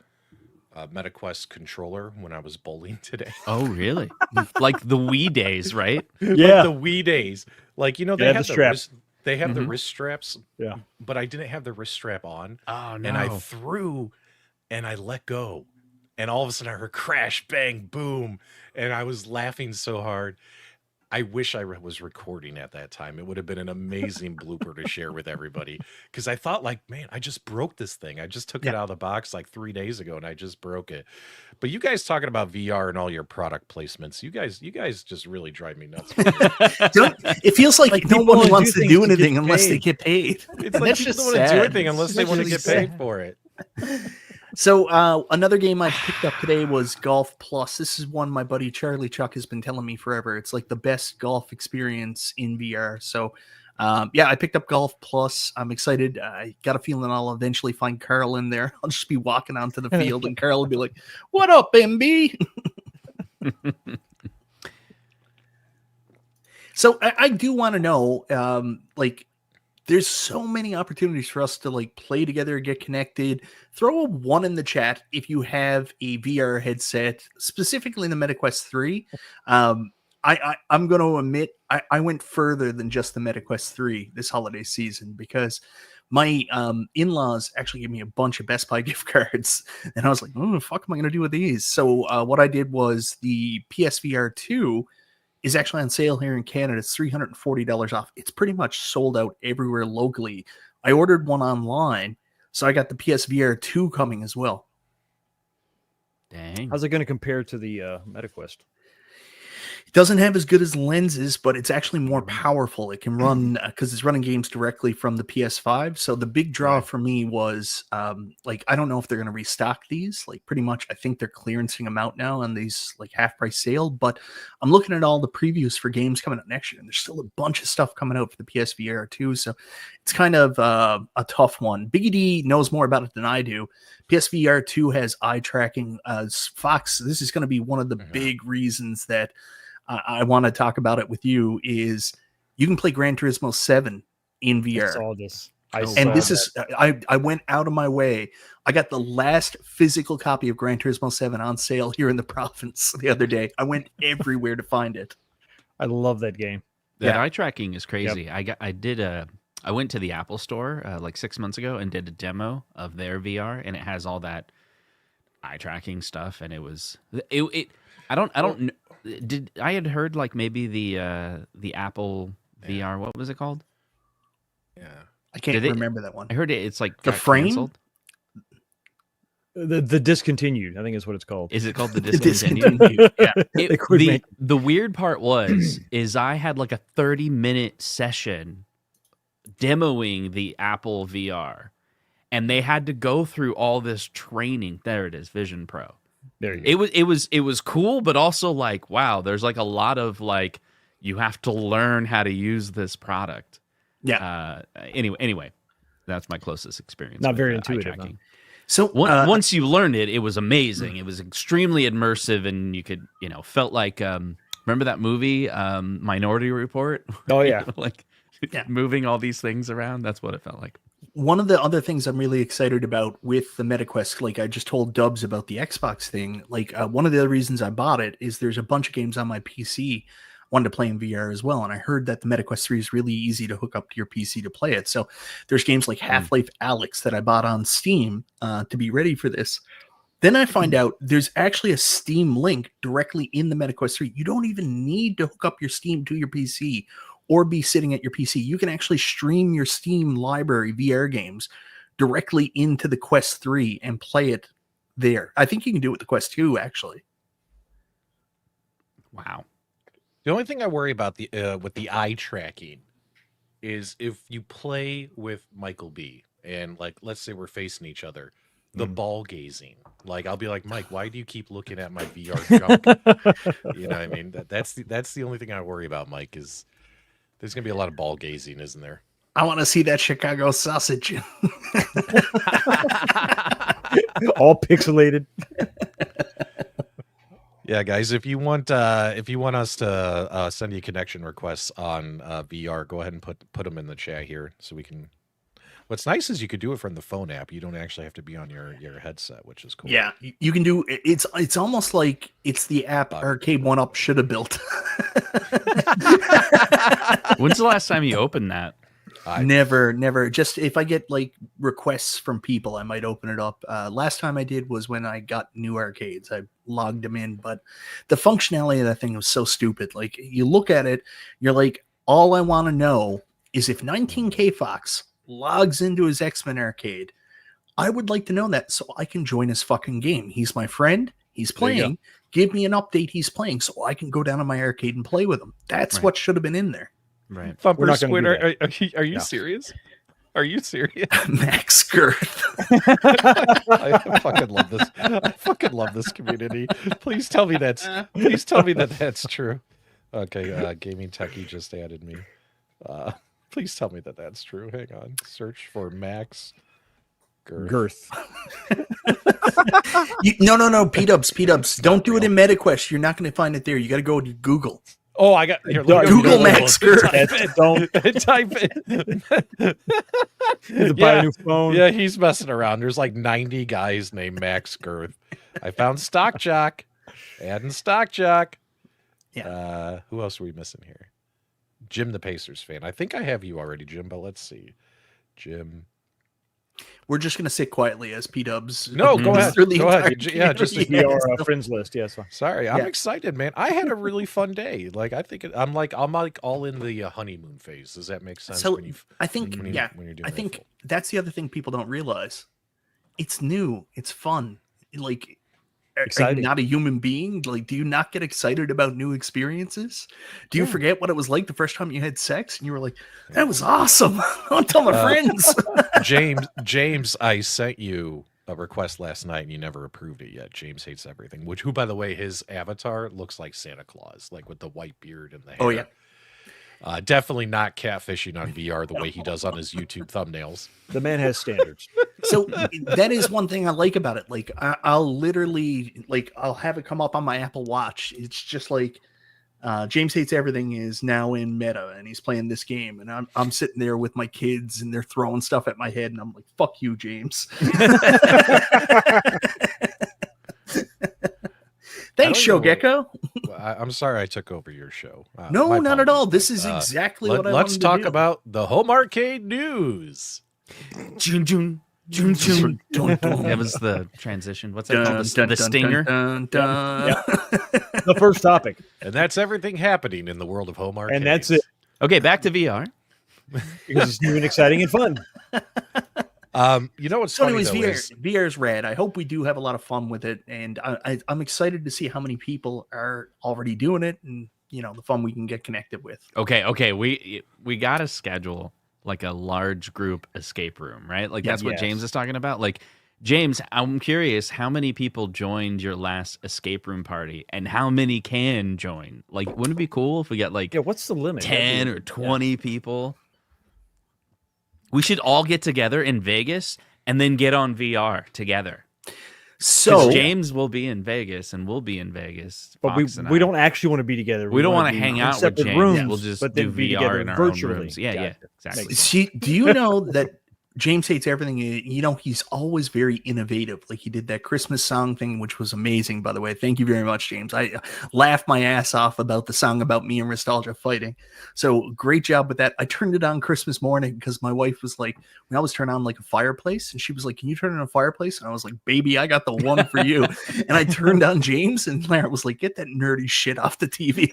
MetaQuest controller when I was bowling today. Oh, really? Like the Wii days, right? Yeah, like the Wii days. Like, you know, they had the wrist, they have the wrist straps. Yeah, but I didn't have the wrist strap on. Oh no! And I threw, and I let go, and all of a sudden I heard crash, bang, boom, and I was laughing so hard. I wish I was recording at that time. It would have been an amazing blooper to share with everybody. Because I thought, like, man, I just broke this thing. I just took it out of the box like 3 days ago, and I just broke it. But you guys talking about VR and all your product placements, you guys just really drive me nuts. It feels like no one wants to do anything unless they get paid. It's like people don't want to do anything unless they want to get paid for it. So another game I picked up today was Golf Plus. This is one my buddy Charlie Chuck has been telling me forever. It's like the best golf experience in VR. So yeah, I picked up Golf Plus. I'm excited. I got a feeling I'll eventually find Carl in there. I'll just be walking onto the field and Carl will be like, "What up, MB?" So I do want to know, like, there's so many opportunities for us to like play together, get connected. Throw a 1 in the chat if you have a VR headset, specifically the MetaQuest 3. I'm going to admit I went further than just the MetaQuest 3 this holiday season because my in-laws actually gave me a bunch of Best Buy gift cards, and I was like, "Oh, the fuck am I going to do with these?" So what I did was the PSVR 2 is actually on sale here in Canada. It's $340 off. It's pretty much sold out everywhere locally. I ordered one online, so I got the PSVR 2 coming as well. Dang. How's it going to compare to the MetaQuest? It doesn't have as good as lenses, but it's actually more powerful. It can run because it's running games directly from the PS5. So the big draw for me was like, I don't know if they're going to restock these. Like pretty much, I think they're clearancing them out now on these like half price sale. But I'm looking at all the previews for games coming out next year, and there's still a bunch of stuff coming out for the PSVR 2. So it's kind of a tough one. Biggie D knows more about it than I do. PSVR 2 has eye tracking. Fox, this is going to be one of the big reasons that I want to talk about it with you is you can play Gran Turismo 7 in VR. I saw this. I went out of my way. I got the last physical copy of Gran Turismo 7 on sale here in the province the other day. I went everywhere to find it. I love that game. That eye tracking is crazy. I went to the Apple store like 6 months ago and did a demo of their VR, and it has all that eye tracking stuff, and I had heard like maybe the Apple VR, what was it called? Yeah. I can't remember that one. I heard it's like the frame. Canceled. The discontinued, I think is what it's called. Is it called the discontinued? Yeah. The weird part is I had like a 30-minute session demoing the Apple VR, and they had to go through all this training. There it is, Vision Pro. There you go. It was cool, but also like, wow, there's like a lot of like, you have to learn how to use this product. Yeah. Anyway, that's my closest experience. Not very intuitive. Huh? So once you learned it, it was amazing. It was extremely immersive, and you could, felt like, remember that movie, Minority Report? Oh yeah. Moving all these things around. That's what it felt like. One of the other things I'm really excited about with the MetaQuest, like I just told Dubs about the Xbox thing, like one of the other reasons I bought it is there's a bunch of games on my PC I wanted to play in VR as well. And I heard that the MetaQuest 3 is really easy to hook up to your PC to play it. So there's games like Half-Life Alyx that I bought on Steam to be ready for this. Then I find out there's actually a Steam link directly in the MetaQuest 3. You don't even need to hook up your Steam to your PC or be sitting at your PC. You can actually stream your Steam library VR games directly into the Quest 3 and play it there. I think you can do it with the Quest 2, actually. Wow. The only thing I worry about with the eye tracking is if you play with Michael B and like, let's say we're facing each other, the ball gazing. Like, I'll be like, Mike, why do you keep looking at my VR junk? You know what I mean? That's the only thing I worry about, Mike, is there's going to be a lot of ball gazing, isn't there? I want to see that Chicago sausage. All pixelated. Yeah, guys, if you want us to send you connection requests on VR, go ahead and put them in the chat here so we can. What's nice is you could do it from the phone app. You don't actually have to be on your headset, which is cool. Yeah, you can do it's almost like it's the app Arcade 1-Up should have built. When's the last time you opened that? Never. Just if I get like requests from people, I might open it up. Last time I did was when I got new arcades. I logged them in, but the functionality of that thing was so stupid. Like, you look at it, you're like, all I want to know is if 19K Fox logs into his X-Men arcade, I would like to know that so I can join his fucking game. He's my friend. He's playing. Give me an update he's playing so I can go down to my arcade and play with him. That's what should have been in there. Right. Thumper Squid, are you serious? Are you serious? Max Girth. I fucking love this. I fucking love this community. Please tell me that's true. Okay, Gaming Techie just added me. Please tell me that's true. Hang on. Search for Max Girth. No. P-dubs. Don't do it in MetaQuest. You're not going to find it there. You got to go to Google. Oh, I got here. Google Max Girth. Don't type it. Buy a new phone. Yeah, he's messing around. There's like 90 guys named Max Girth. I found Stock Jock. Adding Stock Jock. Yeah. Who else are we missing here? Jim the Pacers fan. I think I have you already, Jim, but let's see. Jim. We're just going to sit quietly as P-dubs. No, go ahead. Go ahead. Yeah, just be our friends list. Yes. Sorry, I'm excited, man. I had a really fun day. Like, I think I'm like all in the honeymoon phase. Does that make sense? So when you, I think, when you're doing I think that's the other thing people don't realize. It's new. It's fun. Like, are you not a human being? Like, do you not get excited about new experiences? Do you forget what it was like the first time you had sex and you were like, that was awesome? Don't tell my friends. James, I sent you a request last night and you never approved it yet. James Hates Everything, who, by the way, his avatar looks like Santa Claus, like with the white beard and the hair. Oh, yeah. Definitely not catfishing on VR the way he does on his YouTube thumbnails. The man has standards. So that is one thing I like about it. Like, I'll literally, like, I'll have it come up on my Apple Watch. It's just like, James Hates Everything is now in Meta and he's playing this game. And I'm sitting there with my kids and they're throwing stuff at my head. And I'm like, fuck you, James. Thanks, Shogekko. I'm sorry I took over your show. No, not at all. This is exactly what I wanted to do. Let's talk about the home arcade news. Jun. That was the transition. What's that called? The stinger? The first topic. And that's everything happening in the world of home arcades. And that's it. Okay, back to VR. Because it's new and exciting and fun. You know what's so funny, anyways, though, VR is rad. I hope we do have a lot of fun with it, and I'm excited to see how many people are already doing it, and the fun we can get connected with. Okay, we got to schedule like a large group escape room, right? Like that's what James is talking about. Like, James, I'm curious, how many people joined your last escape room party, and how many can join? Like, wouldn't it be cool if we got like what's the limit? 10 or 20 people? We should all get together in Vegas and then get on VR together. So James will be in Vegas and we'll be in Vegas. But we don't actually want to be together. We don't want to hang out with James. Rooms, we'll just but do then be VR together in our virtually. own rooms. Yeah, exactly. See, do you know that James Hates Everything? He's always very innovative. Like, he did that Christmas song thing, which was amazing, by the way. Thank you very much, James. I laughed my ass off about the song about me and Nostalgia fighting. So great job with that. I turned it on Christmas morning because my wife was like, we always turn on like a fireplace. And she was like, can you turn on a fireplace? And I was like, baby, I got the one for you. And I turned on James and Larry was like, get that nerdy shit off the TV.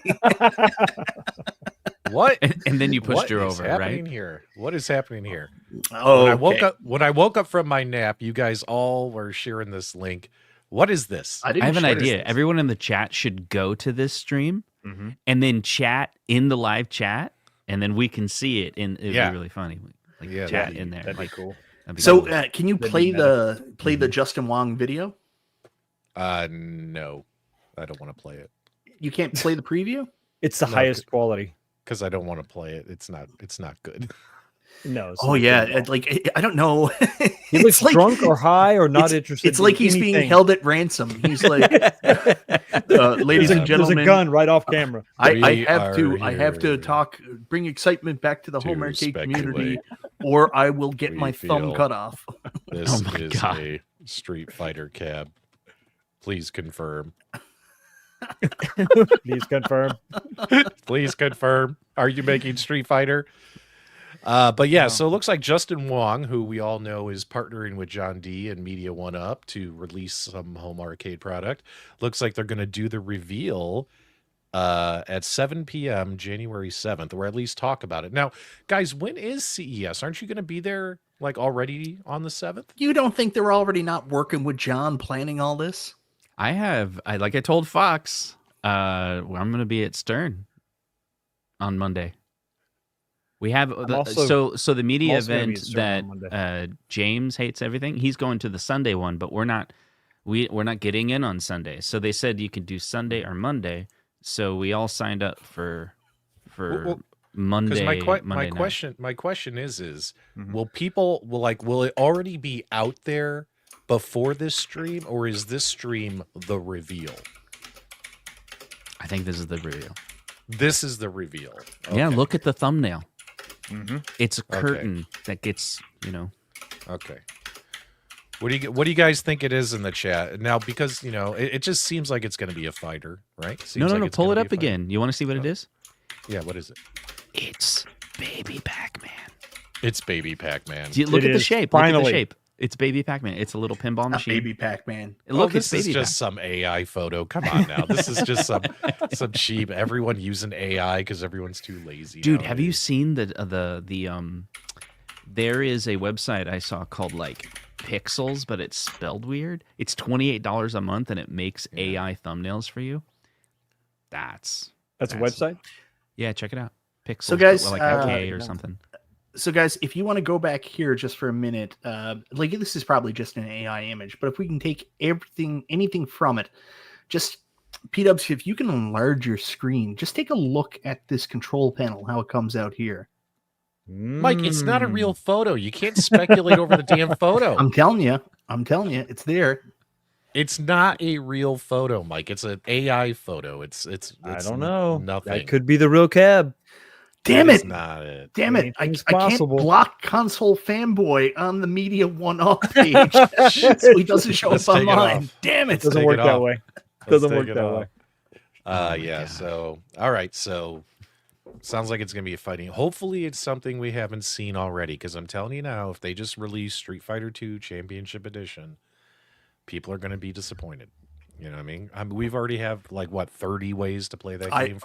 What? And then you pushed her over, right? What is happening here? Oh, when I woke up from my nap, you guys all were sharing this link. What is this? I have an idea. Everyone in the chat should go to this stream and then chat in the live chat, and then we can see it. It'd be really funny. Like, chat in there. That'd be cool. So can you play the Justin Wong video? No, I don't want to play it. You can't play the preview? It's the highest quality. Because I don't want to play it. It's not good. No. Oh yeah, like I don't know. He looks like, drunk or high or not interested. It's like he's being held at ransom. He's like, ladies and gentlemen, there's a gun right off camera. I have to talk, bring excitement back to the home arcade community, or I will get my thumb cut off. This is a Street Fighter cab. Please confirm. Please confirm. Please confirm. Are you making Street Fighter? But yeah, so it looks like Justin Wong, who we all know is partnering with John D and Media One Up to release some home arcade product. Looks like they're going to do the reveal at 7 p.m. January 7th, or at least talk about it. Now, guys, when is CES? Aren't you going to be there like already on the 7th? You don't think they're already not working with John planning all this? Like I told Fox, I'm going to be at Stern on Monday. We have so the media event that James hates everything. He's going to the Sunday one, but we're not getting in on Sunday. So they said you could do Sunday or Monday. So we all signed up for Monday. My question is will it already be out there before this stream, or is this stream the reveal? I think this is the reveal. This is the reveal. Okay. Yeah, look at the thumbnail. It's a curtain that gets, Okay. What do you guys think it is in the chat now? Because it just seems like it's going to be a fighter, right? No. Pull it up again. You want to see what it is? Yeah. What is it? It's Baby Pac-Man. It's Baby Pac-Man. Look at the shape. Finally. Look at the shape. It's Baby Pac-Man. It's a little pinball machine. Baby Pac-Man. Look, this is just some AI photo. Come on now. This is just some cheap. Everyone using AI because everyone's too lazy. Dude, nowadays. Have you seen the there is a website I saw called like Pixels, but it's spelled weird. It's $28 a month and it makes AI thumbnails for you. That's a website? Yeah, check it out. Pixels. So guys, like OK or something. So guys, if you want to go back here just for a minute, like this is probably just an AI image, but if we can take anything from it, just P-Dubs, if you can enlarge your screen, just take a look at this control panel, how it comes out here. Mike, it's not a real photo. You can't speculate over the damn photo. I'm telling you, it's there. It's not a real photo, Mike. It's an AI photo. It's I don't know. Nothing. That could be the real cab. Damn it! Not it. Damn it! I can't block console fanboy on the Media One Up page, so he doesn't show up online. Damn it! Doesn't work that way. Doesn't work that way. Yeah. So all right. So sounds like it's gonna be a fighting. Hopefully, it's something we haven't seen already. Because I'm telling you now, if they just release Street Fighter 2 Championship Edition, people are gonna be disappointed. You know what I mean? We've already have like 30 ways to play that game.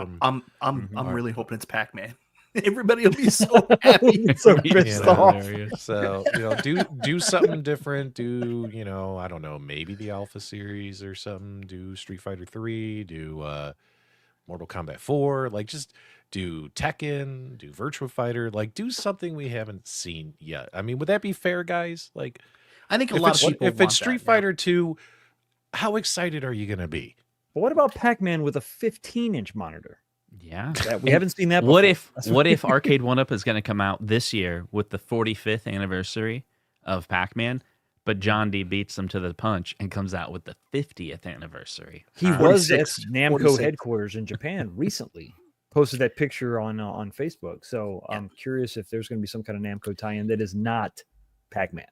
I'm really hoping it's Pac-Man. Everybody will be so happy. So pissed off. So do something different. Do I don't know, maybe the Alpha series or something. Do Street Fighter 3. Do Mortal Kombat 4. Like just do Tekken. Do Virtua Fighter. Like do something we haven't seen yet. I mean, would that be fair, guys? Like, I think a lot of people if it's Street Fighter 2, how excited are you going to be? But what about Pac-Man with a 15-inch monitor? Yeah, we haven't seen that before. What if Arcade 1-Up is going to come out this year with the 45th anniversary of Pac-Man, but John D beats them to the punch and comes out with the 50th anniversary? He was at Namco headquarters in Japan recently. Posted that picture on Facebook. So I'm curious if there's going to be some kind of Namco tie-in that is not Pac-Man.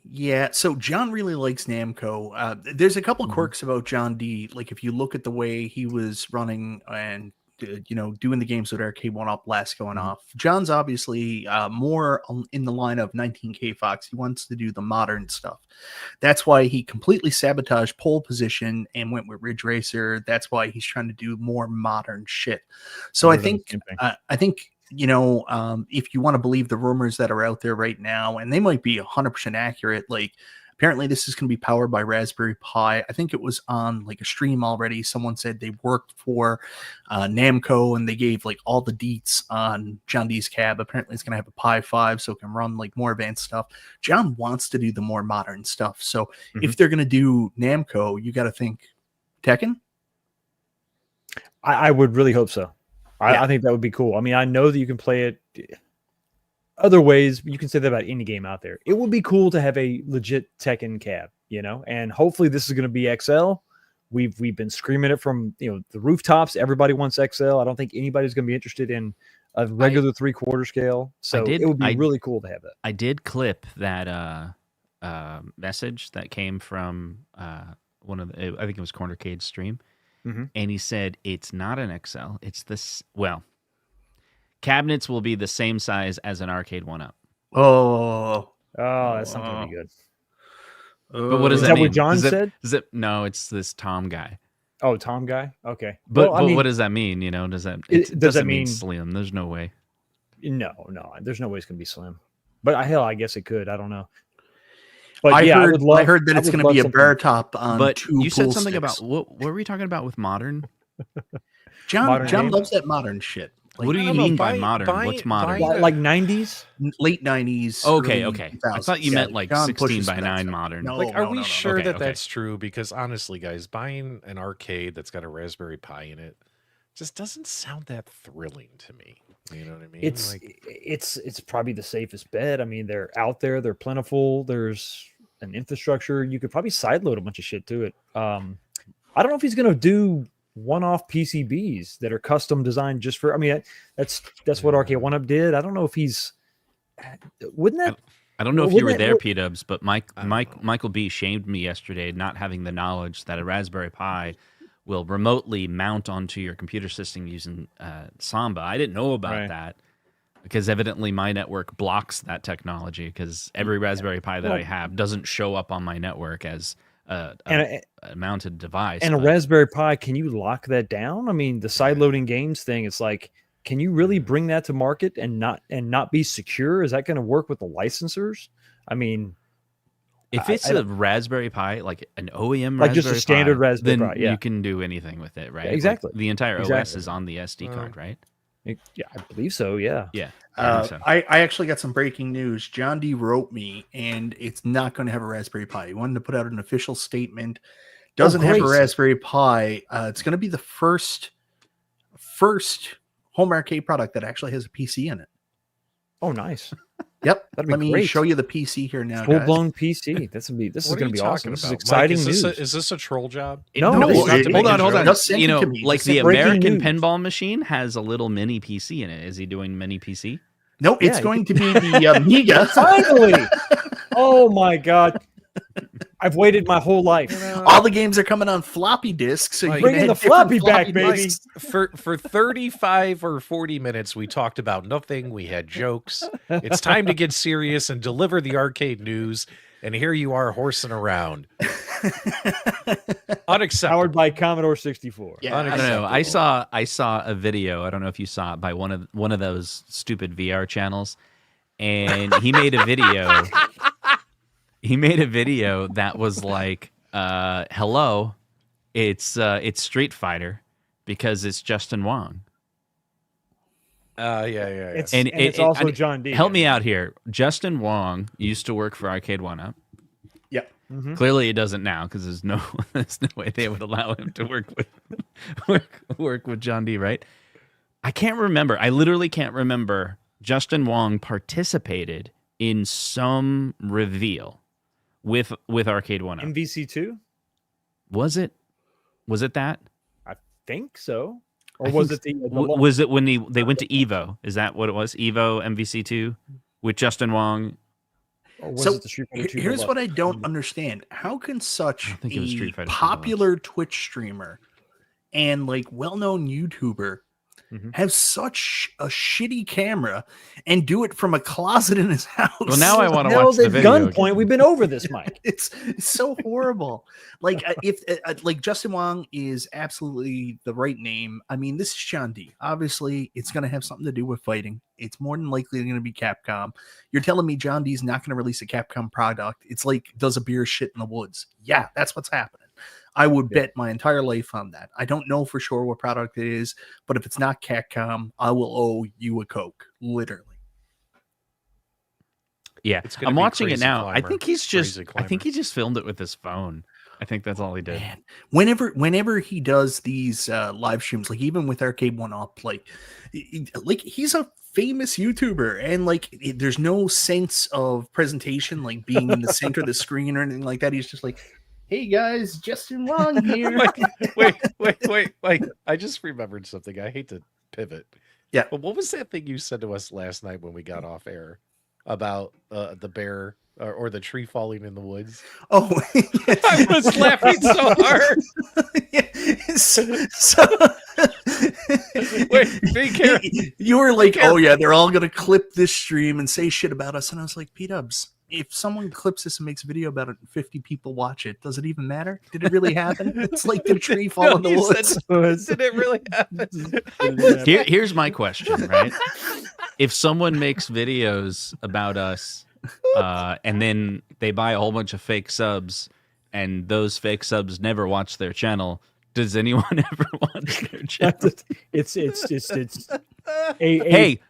Yeah, so John really likes Namco. There's a couple quirks about John D. Like if you look at the way he was running and doing the games with Arcade 1-Up last going off, John's obviously more in the line of 19K Fox. He wants to do the modern stuff. That's why he completely sabotaged pole position and went with Ridge Racer. That's why he's trying to do more modern shit. So I think if you want to believe the rumors that are out there right now, and they might be 100% accurate, like Apparently, this is going to be powered by Raspberry Pi. I think it was on like a stream already. Someone said they worked for Namco, and they gave like all the deets on John D's cab. Apparently, it's going to have a Pi 5, so it can run like more advanced stuff. John wants to do the more modern stuff. So if they're going to do Namco, you got to think Tekken. I would really hope so. I think that would be cool. I mean, I know that you can play it other ways. You can say that about any game out there. It would be cool to have a legit Tekken cab, you know, and hopefully this is going to be XL. We've been screaming it from, you know, the rooftops. Everybody wants XL. I don't think anybody's going to be interested in a regular 3/4 scale. So it would be really cool to have that. I did clip that message that came from one of the, I think it was Cornercade's stream. And he said, it's not an XL. It's this, well, cabinets will be the same size as an arcade 1-up. Oh, that's not going to be good. But what does is that mean? What John said? No, it's this Tom guy. Oh, Tom guy? Okay. But, I mean, what does that mean? You know, does that doesn't mean slim? There's no way. No, there's no way it's going to be slim. But hell, I guess it could. I don't know. But I heard that it's going to be a bar top on but two you said pool something sticks. about what were we talking about with modern? John loves that modern shit. Like, what do you mean by modern? What's modern? Like 90s? Late 90s. Okay. 2000s. I thought you meant like John 16:9 modern. No, like, are we sure Okay, that that's true? Because honestly, guys, buying an arcade that's got a Raspberry Pi in it just doesn't sound that thrilling to me. You know what I mean? It's probably the safest bet. I mean, they're out there, they're plentiful. There's an infrastructure. You could probably sideload a bunch of shit to it. I don't know if he's going to do one-off PCBs that are custom designed just for. I mean, that's what Arcade 1-Up did. I don't know if he's. Wouldn't that? I don't know if you were there, P-Dubs, but Michael B shamed me yesterday not having the knowledge that a Raspberry Pi will remotely mount onto your computer system using Samba. I didn't know about that because evidently my network blocks that technology because every Raspberry Pi that I have doesn't show up on my network as a mounted device. And a Raspberry Pi, can you lock that down? I mean, the side-loading games thing, it's like, can you really bring that to market and not be secure? Is that going to work with the licensors? I mean, if it's a Raspberry Pi, like an OEM like Raspberry just a standard Pi, Raspberry then Pi, yeah, you can do anything with it, right? Exactly. Like the entire OS is on the SD card, right? Yeah, I believe so. Yeah. I actually got some breaking news. John D wrote me, and it's not going to have a Raspberry Pi. He wanted to put out an official statement. Doesn't have a Raspberry Pi. It's going to be the first home arcade product that actually has a PC in it. Oh, nice. Yep. That'd be Let me great. show you the PC here now. Full-blown PC. This is going to be awesome. This is exciting news. Is this a troll job? No, hold on. Just send You it know, to me. like Just the send breaking American news. pinball machine has a little mini PC in it. Is he doing mini PC? No, it's going to be the Amiga. Finally. Oh my God. I've waited my whole life. All the games are coming on floppy disks. So you bringing can the have different floppy back, baby. disks. For 35 or 40 minutes, we talked about nothing. We had jokes. It's time to get serious and deliver the arcade news. And here you are horsing around. Unacceptable. Powered by Commodore 64. Yeah, I don't know. I saw a video. I don't know if you saw it by one of those stupid VR channels, and he made a video. He made a video that was like, "Hello, it's Street Fighter because it's Justin Wong." Yeah. It's also John D. Help me out here. Justin Wong used to work for Arcade 1-Up. Yeah. Mm-hmm. Clearly, he doesn't now because there's no way they would allow him to work with John D. Right? I can't remember. I literally can't remember. Justin Wong participated in some reveal with Arcade 1-Up. MVC2? Was it that? I think so. Or was it was it when they went to Evo? Is that what it was? Evo MVC2 with Justin Wong. Or was So it the Street Fighter 2 here's what I Deluxe? don't understand. How can such think it was Street a Fighter 2 popular Twitch streamer and like well-known YouTuber have such a shitty camera and do it from a closet in his house. Well, now I want to watch the video. Gunpoint. We've been over this, Mike. It's so horrible. Like if like Justin Wong is absolutely the right name. I mean, this is John D. Obviously, it's going to have something to do with fighting. It's more than likely going to be Capcom. You're telling me John D's not going to release a Capcom product? It's like does a beer shit in the woods? Yeah, that's what's happening. I would bet my entire life on that. I don't know for sure what product it is, but if it's not Capcom, I will owe you a Coke, literally. Yeah, I'm watching it now. I think he just filmed it with his phone. I think that's all he did. Man. Whenever he does these live streams, like even with Arcade 1-Up, like he's a famous YouTuber, and like there's no sense of presentation, like being in the center of the screen or anything like that. He's just like, hey guys, Justin Wong here. wait. Like, I just remembered something. I hate to pivot. Yeah. But what was that thing you said to us last night when we got off air about the bear or the tree falling in the woods? Oh, I was laughing so hard. Wait, be careful. You were like, oh yeah, they're all going to clip this stream and say shit about us. And I was like, P-dubs, if someone clips this and makes a video about it and 50 people watch it, does it even matter? Did it really happen? It's like the tree fall in the woods. Did it really happen? Here's my question, right? If someone makes videos about us and then they buy a whole bunch of fake subs and those fake subs never watch their channel, does anyone ever watch their channel?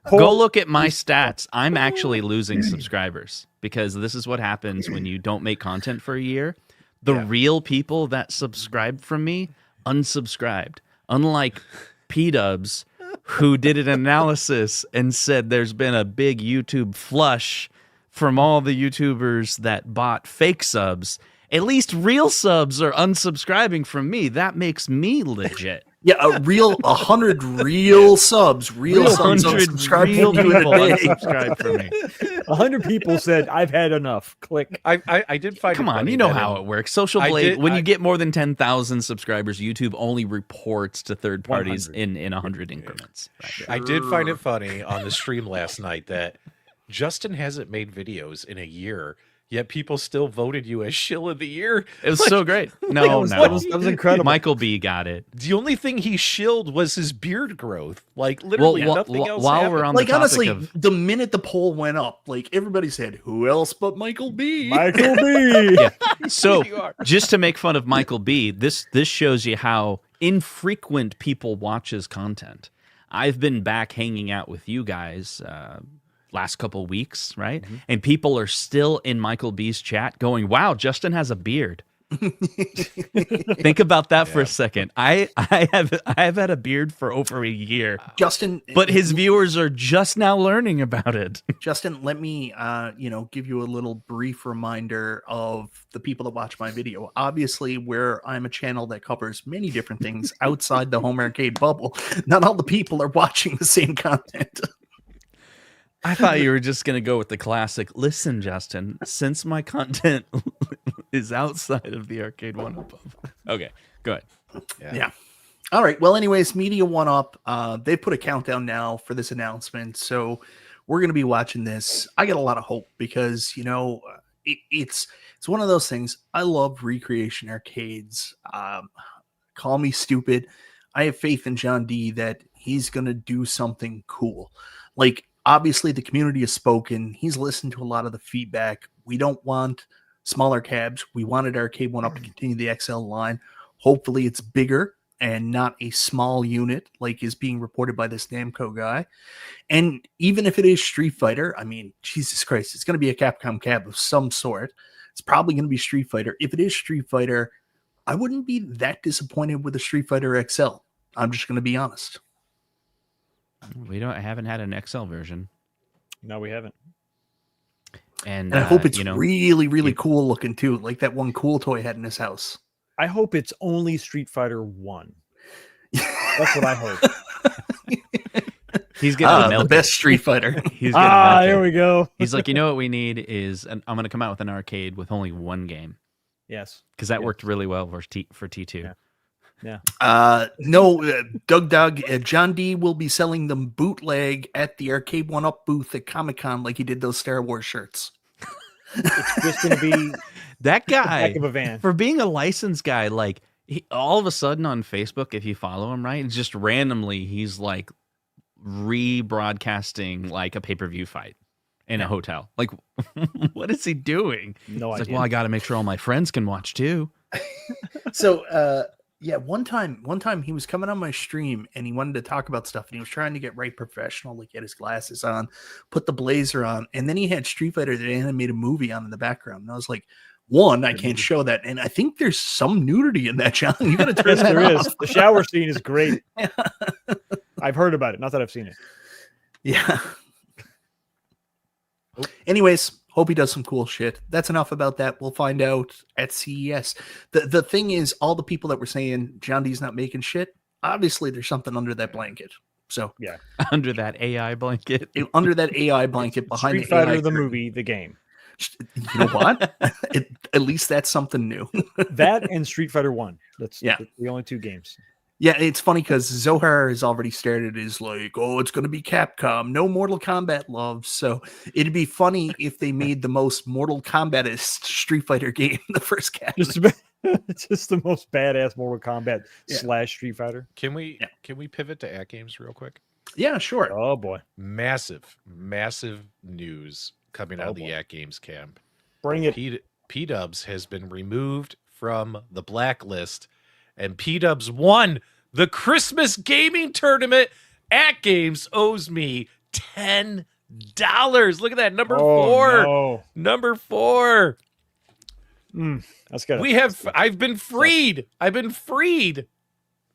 Go look at my stats. I'm actually losing subscribers because this is what happens when you don't make content for a year. The real people that subscribed from me unsubscribed. Unlike P-dubs, who did an analysis and said there's been a big YouTube flush from all the YouTubers that bought fake subs. At least real subs are unsubscribing from me. That makes me legit. Yeah, 100 real subs. Real subs unsubscribe from me. 100 people said, I've had enough. Click. I did find Come on, you know how it works. Social Blade, when you get more than 10,000 subscribers, YouTube only reports to third parties in 100 increments. Right? Sure. I did find it funny on the stream last night that Justin hasn't made videos in a year, yet people still voted you as shill of the year. It was so great. No, that was incredible. Michael B got it. The only thing he shilled was his beard growth. Like literally nothing else while happened. We're on like the honestly, of... the minute the poll went up, like everybody said, who else but Michael B? Michael B. Yeah. So just to make fun of Michael B, this shows you how infrequent people watch his content. I've been back hanging out with you guys last couple weeks, right? Mm-hmm. And people are still in Michael B's chat going, wow, Justin has a beard. Think about that for a second. I have had a beard for over a year, Justin, but his viewers are just now learning about it. Justin, let me give you a little brief reminder of the people that watch my video. Obviously, where I'm a channel that covers many different things outside the home arcade bubble, not all the people are watching the same content. I thought you were just going to go with the classic. Listen, Justin, since my content is outside of the arcade one above. Okay, go ahead. Yeah. All right. Well, anyways, Media 1-Up, they put a countdown now for this announcement. So we're going to be watching this. I got a lot of hope because, it's one of those things. I love recreation arcades. Call me stupid. I have faith in John D that he's going to do something cool. Like, obviously, the community has spoken. He's listened to a lot of the feedback. We don't want smaller cabs. We wanted Arcade 1-Up to continue the XL line. Hopefully, it's bigger and not a small unit like is being reported by this Namco guy. And even if it is Street Fighter, I mean, Jesus Christ, it's going to be a Capcom cab of some sort. It's probably going to be Street Fighter. If it is Street Fighter, I wouldn't be that disappointed with a Street Fighter XL. I'm just going to be honest. We haven't had an XL version. No, we haven't. And I hope it's really, really cool looking too, like that one Cool Toy had in his house. I hope it's only Street Fighter 1. That's what I hope. He's getting the best Street Fighter. He's there we go. He's like, what we need is, I'm going to come out with an arcade with only one game. Yes, because that worked really well for T2. No, Doug, John D will be selling them bootleg at the Arcade 1-Up booth at Comic-Con like he did those Star Wars shirts. It's just going to be that guy back of a van. For being a licensed guy. Like all of a sudden on Facebook, if you follow him, right, just randomly he's like rebroadcasting like a pay-per-view fight in a hotel. Like, what is he doing? No idea. Like, well, I got to make sure all my friends can watch too. So, yeah, one time he was coming on my stream and he wanted to talk about stuff and he was trying to get right professional, like get his glasses on, put the blazer on, and then he had Street Fighter, the animated movie, on in the background. And I was like, one, I can't show that, and I think there's some nudity in that, John. You gotta turn that off. Is. The shower scene is great. I've heard about it, not that I've seen it. Yeah. Anyways, hope he does some cool shit. That's enough about that. We'll find out at CES. The thing is, all the people that were saying John D's not making shit, obviously there's something under that blanket. So yeah, under that AI blanket, under that AI blanket behind Street Fighter, the movie, the game. You know what? At least that's something new. That and Street Fighter 1. That's the only two games. Yeah, it's funny because Zohar has already started is like, oh, it's going to be Capcom, no Mortal Kombat love. So it'd be funny if they made the most Mortal Kombatist Street Fighter game the first cabinet. Just the most badass Mortal Kombat / Street Fighter. Can we pivot to AtGames real quick? Yeah, sure. Oh boy, massive news coming out of the AtGames camp. Bring it. P-Dubs has been removed from the blacklist, and P-Dubs won the Christmas gaming tournament. AtGames owes me $10. Look at that, number 4. No. Number 4. That's good. I've been freed.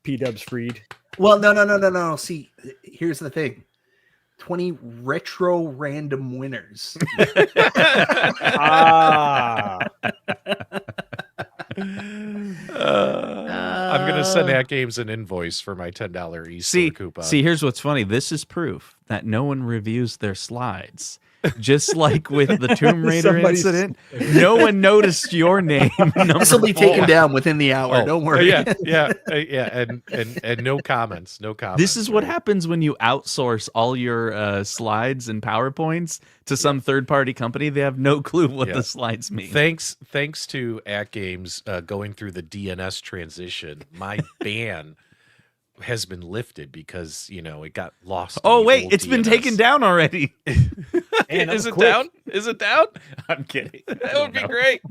P-Dubs freed. Well, no. See, here's the thing. 20 retro random winners. I'm gonna send AtGames an invoice for my $10 Easter coupon. See, here's what's funny. This is proof that no one reviews their slides. Just like with the Tomb Raider incident, no one noticed your name. This will be taken down within the hour. Don't worry. Yeah, and no comments. No comments. This is what happens when you outsource all your slides and PowerPoints to some third-party company. They have no clue what the slides mean. Thanks to AtGames going through the DNS transition, my ban has been lifted because it got lost. Oh wait, it's been taken down already. Is it down? Is it down? I'm kidding. That would be great.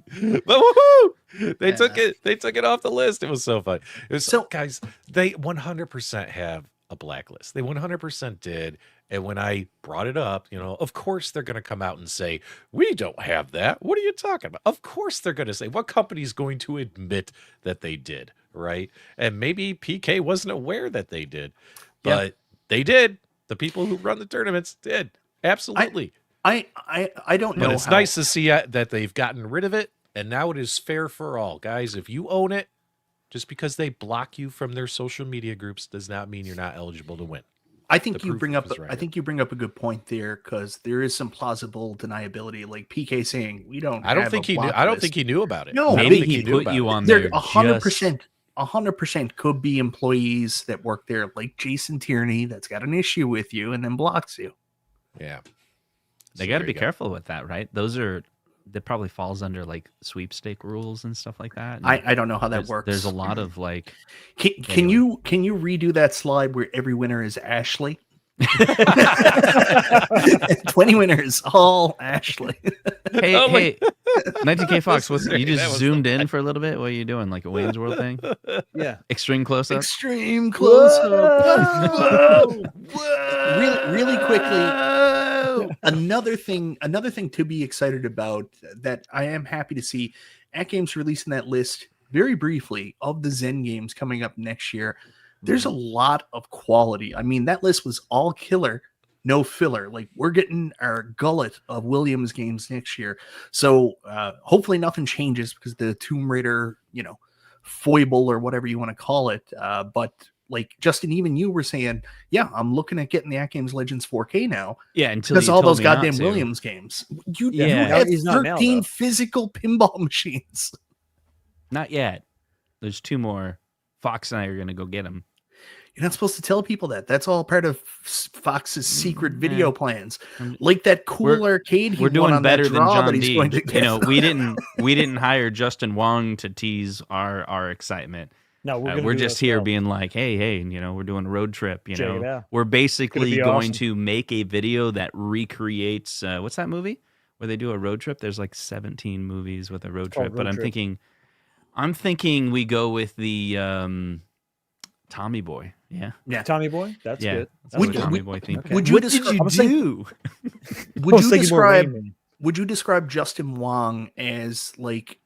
But woohoo! They took it off the list. It was so fun. It was guys, they 100% have a blacklist. They 100% did. And when I brought it up, of course they're going to come out and say, we don't have that. What are you talking about? Of course they're going to say, what company is going to admit that they did, right? And maybe PK wasn't aware that they did, but they did. The people who run the tournaments did. Absolutely. I don't know. But it's nice to see that they've gotten rid of it, and now it is fair for all. Guys, if you own it, just because they block you from their social media groups does not mean you're not eligible to win. I think you bring up a good point there, because there is some plausible deniability, like PK saying we don't. I don't think he knew about it. No, maybe he put you on there. 100% could be employees that work there, like Jason Tierney, that's got an issue with you and then blocks you. Yeah, they got to be careful with that, right? That probably falls under like sweepstake rules and stuff like that. And I don't know how that works. There's a lot of like. Can you redo that slide where every winner is Ashley? 20 winners, all Ashley. Hey, 19K Fox, you just zoomed in for a little bit? What are you doing? Like a Wayne's World thing? Yeah. Extreme close-up? Extreme close-up. Really quickly, another thing to be excited about that I am happy to see, AtGames releasing that list very briefly of the Zen games coming up next year. There's a lot of quality. I mean, that list was all killer, no filler. Like, we're getting our gullet of Williams games next year. So hopefully nothing changes, because the Tomb Raider, foible or whatever you want to call it. But like Justin, even you were saying, yeah, I'm looking at getting the AtGames Legends 4K now. Yeah, until because all those goddamn Williams games. You have 13 physical pinball machines. Not yet. There's 2 more Fox and I are gonna go get him. You're not supposed to tell people that. That's all part of Fox's secret video plans. Like that cool arcade. We're doing better than John D. You know, we didn't hire Justin Wong to tease our excitement. No, we're just here being like, hey, you know, we're doing a road trip. You know, we're basically going to make a video that recreates what's that movie where they do a road trip? There's like 17 movies with a road trip, but I'm thinking we go with the Tommy Boy. Yeah. Tommy Boy. That's good. That's Tommy Boy theme. Okay. What did you do? Would you describe Justin Wong as like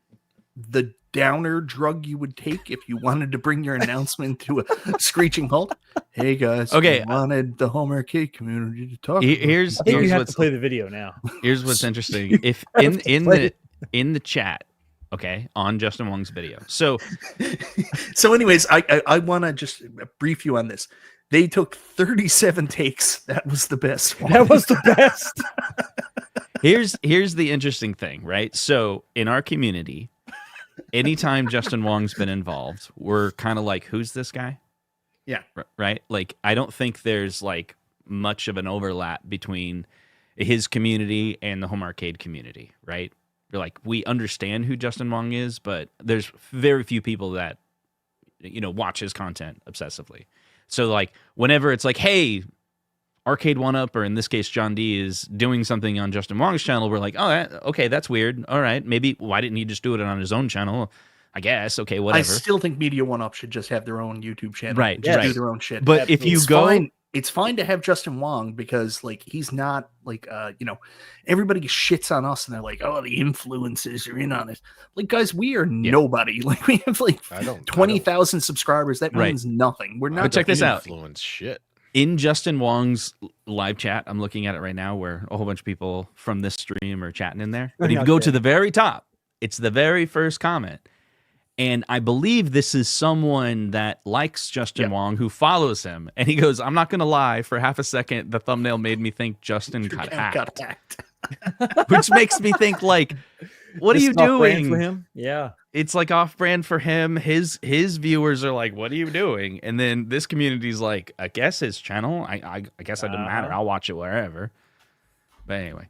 the downer drug you would take if you wanted to bring your announcement to a screeching halt? Hey guys, okay, I wanted the home arcade community to talk. Here's you have to play the video now. Here's what's interesting. If in the chat, okay, on Justin Wong's video. So anyways, I want to just brief you on this. They took 37 takes. That was the best one. That was the best. Here's the interesting thing, right? So in our community, anytime Justin Wong's been involved, we're kind of like, who's this guy? Yeah. Right? Like, I don't think there's like much of an overlap between his community and the home arcade community, right? You're like, we understand who Justin Wong is, but there's very few people that, you know, watch his content obsessively. So like, whenever it's like, hey, Arcade 1-Up, or in this case, John D is doing something on Justin Wong's channel, we're like, oh, okay, that's weird. All right, maybe why didn't he just do it on his own channel? I guess. Okay, whatever. I still think Media 1-Up should just have their own YouTube channel. Right. Just do their own shit. But if you go... It's fine to have Justin Wong because, like, he's not like, you know, everybody shits on us and they're like, oh, the influencers are in on it. Like, guys, we are nobody. Like, we have like 20,000 subscribers. That means nothing. We're not. But check this out. Influence shit. In Justin Wong's live chat, I'm looking at it right now, where a whole bunch of people from this stream are chatting in there. But if you go to the very top, it's the very first comment. And I believe this is someone that likes Justin Wong, who follows him. And he goes, I'm not going to lie, for half a second, the thumbnail made me think Justin got hacked. Which makes me think, like, what are you doing? For him? Yeah. It's like off-brand for him. His viewers are like, what are you doing? And then this community's like, I guess his channel. I guess it doesn't matter. I'll watch it wherever. But anyway.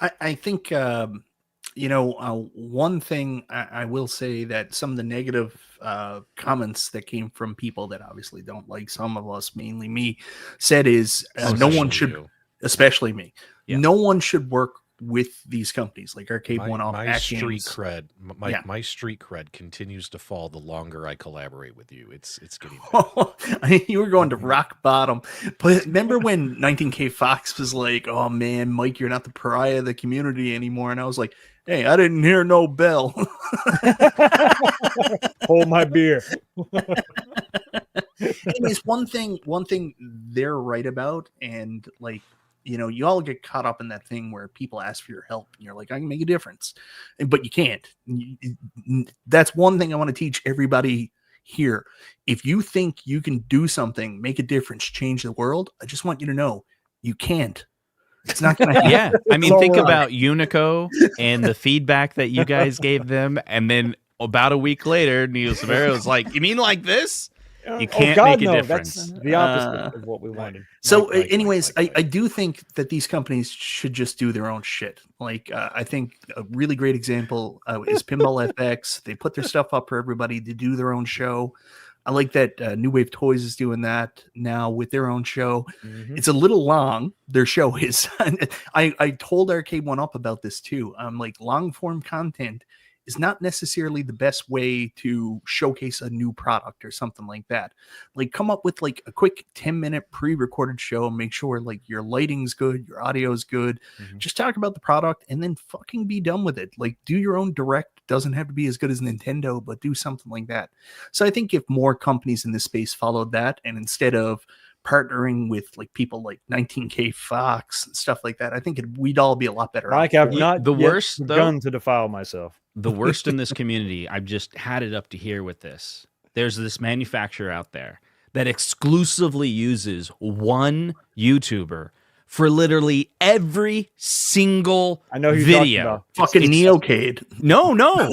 I think... you know, one thing I will say that some of the negative comments that came from people that obviously don't like some of us, mainly me, said is no one should, especially me, no one should work with these companies like Arcade 1-Up, AtGames. My street cred continues to fall the longer I collaborate with you. It's getting you were going to rock bottom. But remember when 19K Fox was like, oh man, Mike, you're not the pariah of the community anymore, and I was like, hey, I didn't hear no bell. Hold my beer. Anyways, one thing they're right about, and like, you know, you all get caught up in that thing where people ask for your help and you're like, I can make a difference, but you can't. That's one thing I want to teach everybody here. If you think you can do something, make a difference, change the world, I just want you to know you can't. It's not going to happen. Yeah. I mean, think about Unico and the feedback that you guys gave them. And then about a week later, Neil Severo was like, you mean like this? You can't make a difference. That's the opposite of what we wanted. So anyways, I do think that these companies should just do their own shit. Like, I think a really great example is Pinball FX. They put their stuff up for everybody to do their own show. I like that New Wave Toys is doing that now with their own show. Mm-hmm. It's a little long. Their show is. I told Arcade 1-Up about this too. Like, long form content is not necessarily the best way to showcase a new product or something like that. Like, come up with like a quick 10-minute pre-recorded show and make sure like your lighting's good, your audio's good. Mm-hmm. Just talk about the product and then fucking be done with it. Like, do your own direct. Doesn't have to be as good as Nintendo, but do something like that. So I think if more companies in this space followed that, and instead of partnering with like people like 19K Fox and stuff like that, I think we'd all be a lot better. Like, I've not the worst begun to defile myself. The worst in this community, I've just had it up to here with this. There's this manufacturer out there that exclusively uses one YouTuber for literally every single I know who you're talking video. about. Fucking Neocade. No, No.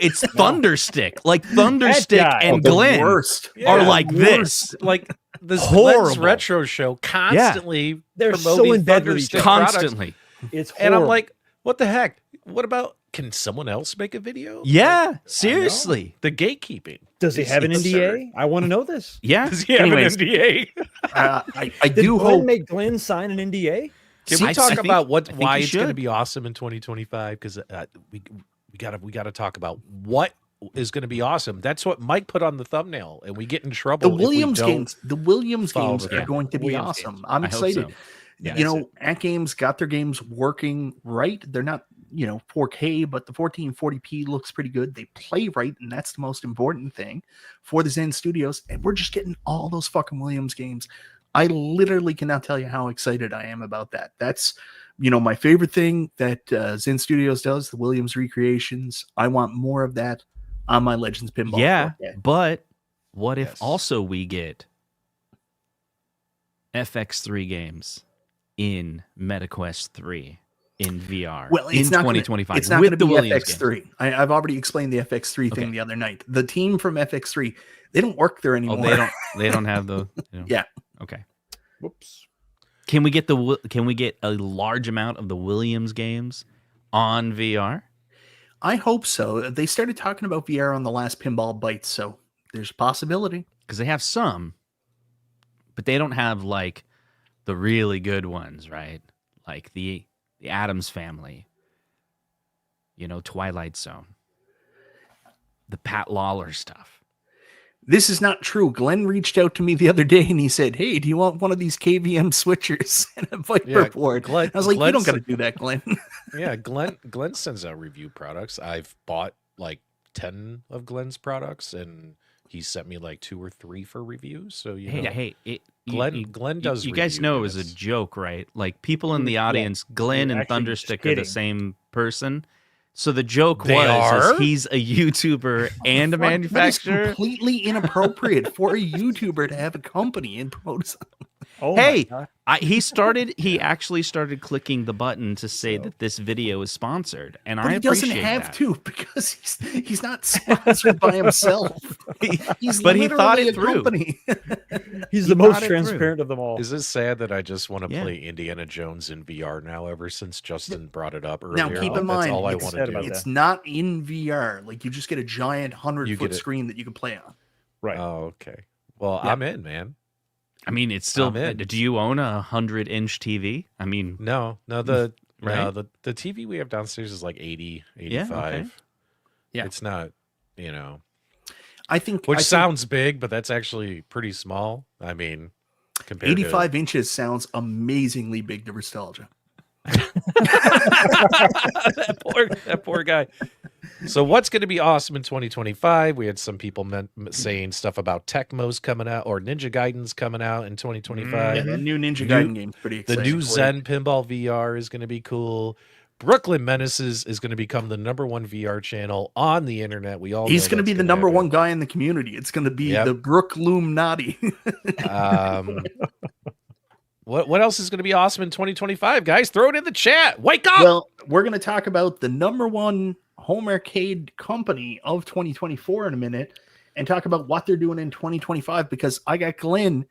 it's Thunderstick. Like Thunderstick guy. and The Glen worst. are Yeah, like this. Like this Horrible. Glenn's retro show constantly They're so promoting in bed with each Thunderstick other. products. Constantly. It's And I'm horrible. like, what the heck? What about, can someone else make a video? Yeah, seriously. The gatekeeping. does he have an It's NDA? I want to know this. Yeah. Does he have Anyways, an NDA? I Did do Glenn hope. make Glenn sign an NDA? Can we I talk think- about I think why you it's going to should. be awesome in 2025? Because we gotta talk about what is going to be awesome. That's what Mike put on the thumbnail, and we get in trouble. The if we Williams don't games. The Williams follow games the are game. going to be Williams awesome. games. I'm I hope excited. so. Yeah, you know, AtGames got their games working right. They're not, 4K, but the 1440p looks pretty good. They play right, and that's the most important thing for the Zen Studios. And we're just getting all those fucking Williams games. I literally cannot tell you how excited I am about that. That's, my favorite thing that Zen Studios does, the Williams recreations. I want more of that on my Legends Pinball. Yeah, 4K. but what if Yes. also we get FX3 games in MetaQuest 3 in VR Well, in it's not 2025 It's not with going the to be Williams FX3. games? I've already explained the FX3 thing Okay. the other night. The team from FX3, they don't work there Oh, anymore. they don't have the Yeah. Okay. Whoops. Can we get a large amount of the Williams games on VR? I hope so. They started talking about VR on the last Pinball Bites, so there's a possibility. Because they have some, but they don't have like the really good ones, right? Like the Addams Family, Twilight Zone, the Pat Lawler stuff. This is not true. Glenn reached out to me the other day and he said, "Hey, do you want one of these KVM switchers and a Viper Yeah, board?" Glenn- I was like, "You don't Glenn's- got to do that, Glenn." Yeah, Glenn sends out review products. I've bought like 10 of Glenn's products, and he sent me like 2 or 3 for reviews. So Glenn does. You guys review know it was a units. joke, right? Like people in the audience, Glenn and actually just Thunderstick are the kidding. same person. So the joke They was are? is he's a YouTuber and a That is manufacturer. completely inappropriate for a YouTuber to have a company and promote something. Oh my Hey, God. he actually started clicking the button to say that this video is sponsored, and But I he doesn't appreciate have that. to because he's not sponsored by himself. He's But he thought literally it a through. company. He's He the most thought it through. transparent of them all. Is it sad that I just want to Yeah. play Indiana Jones in VR now? Ever since Justin brought it up earlier, Now, keep in that's mind, all I it's want sad to do. about It's not in VR. Like you just get a giant You 100-foot get it. screen that you can play on. Right. Oh, okay. Well, Yeah. I'm in, man. I mean, it's still. I'm in. Do you own a 100-inch TV? I mean, No, the Right? the TV we have downstairs is like 80, Yeah, 85. okay. Yeah. It's not, I think which I think sounds big, but that's actually pretty small. I mean, compared 85 inches sounds amazingly big to Nostalgia. that poor guy. So what's going to be awesome in 2025? We had some people saying stuff about Tecmo's coming out or Ninja Gaiden's coming out in 2025. Yeah, the new Ninja New- Gaiden game's pretty The exciting. new Zen Pinball VR is going to be cool. Brooklyn Menaces is going to become the #1 VR channel on the internet. We all He's know going to be that's the gonna number happen. one guy in the community. It's going to be Yep. the Brookloom Naughty. What else is going to be awesome in 2025, guys? Throw it in the chat. Wake up! Well, we're going to talk about the #1 home arcade company of 2024 in a minute and talk about what they're doing in 2025 because I got Glenn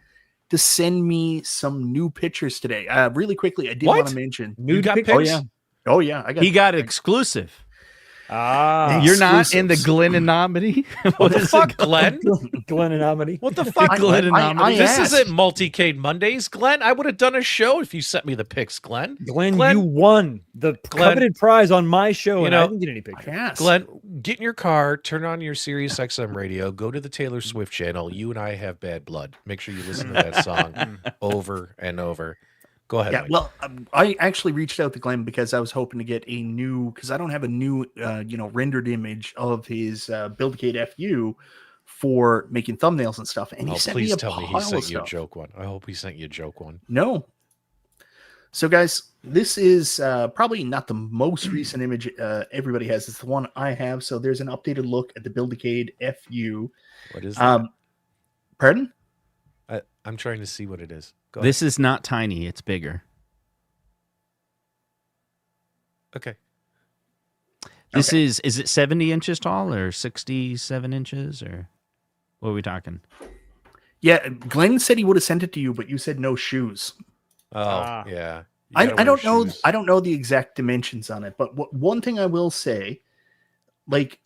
to send me some new pictures today. Really quickly, I did What? want to mention. You got pictures? Oh, pics? yeah. Oh, yeah. I got he got exclusive. Ah, You're not in the exclusives. Glenomedy? What the fuck, Glenn? Glenn and Amity. What the fuck, Glenn? I This asked. isn't Multicade Mondays, Glenn. I would have done a show if you sent me the pics, Glenn. Glenn, Glenn- you won the Glenn- coveted prize on my show, You and I know, didn't get any I pictures. asked. Glenn, get in your car, turn on your Sirius XM radio, go to the Taylor Swift channel. You and I have bad blood. Make sure you listen to that song over and over. Go ahead. Yeah, Mike. well, I actually reached out to Glenn because I was hoping to get a new, because I don't have a new, rendered image of his Build A Cade FU for making thumbnails and stuff. And Oh, he sent me please a tell me he pile of sent you a stuff. joke one. I hope he sent you a joke one. No. So, guys, this is probably not the most recent image everybody has. It's the one I have. So there's an updated look at the Build A Cade FU. What is that? Pardon? I'm trying to see what it is. This is not tiny. It's bigger. Okay. This is it 70 inches tall or 67 inches or what are we talking? Yeah, Glenn said he would have sent it to you, but you said no shoes. Oh, yeah. I don't know. I don't know the exact dimensions on it, but one thing I will say, like,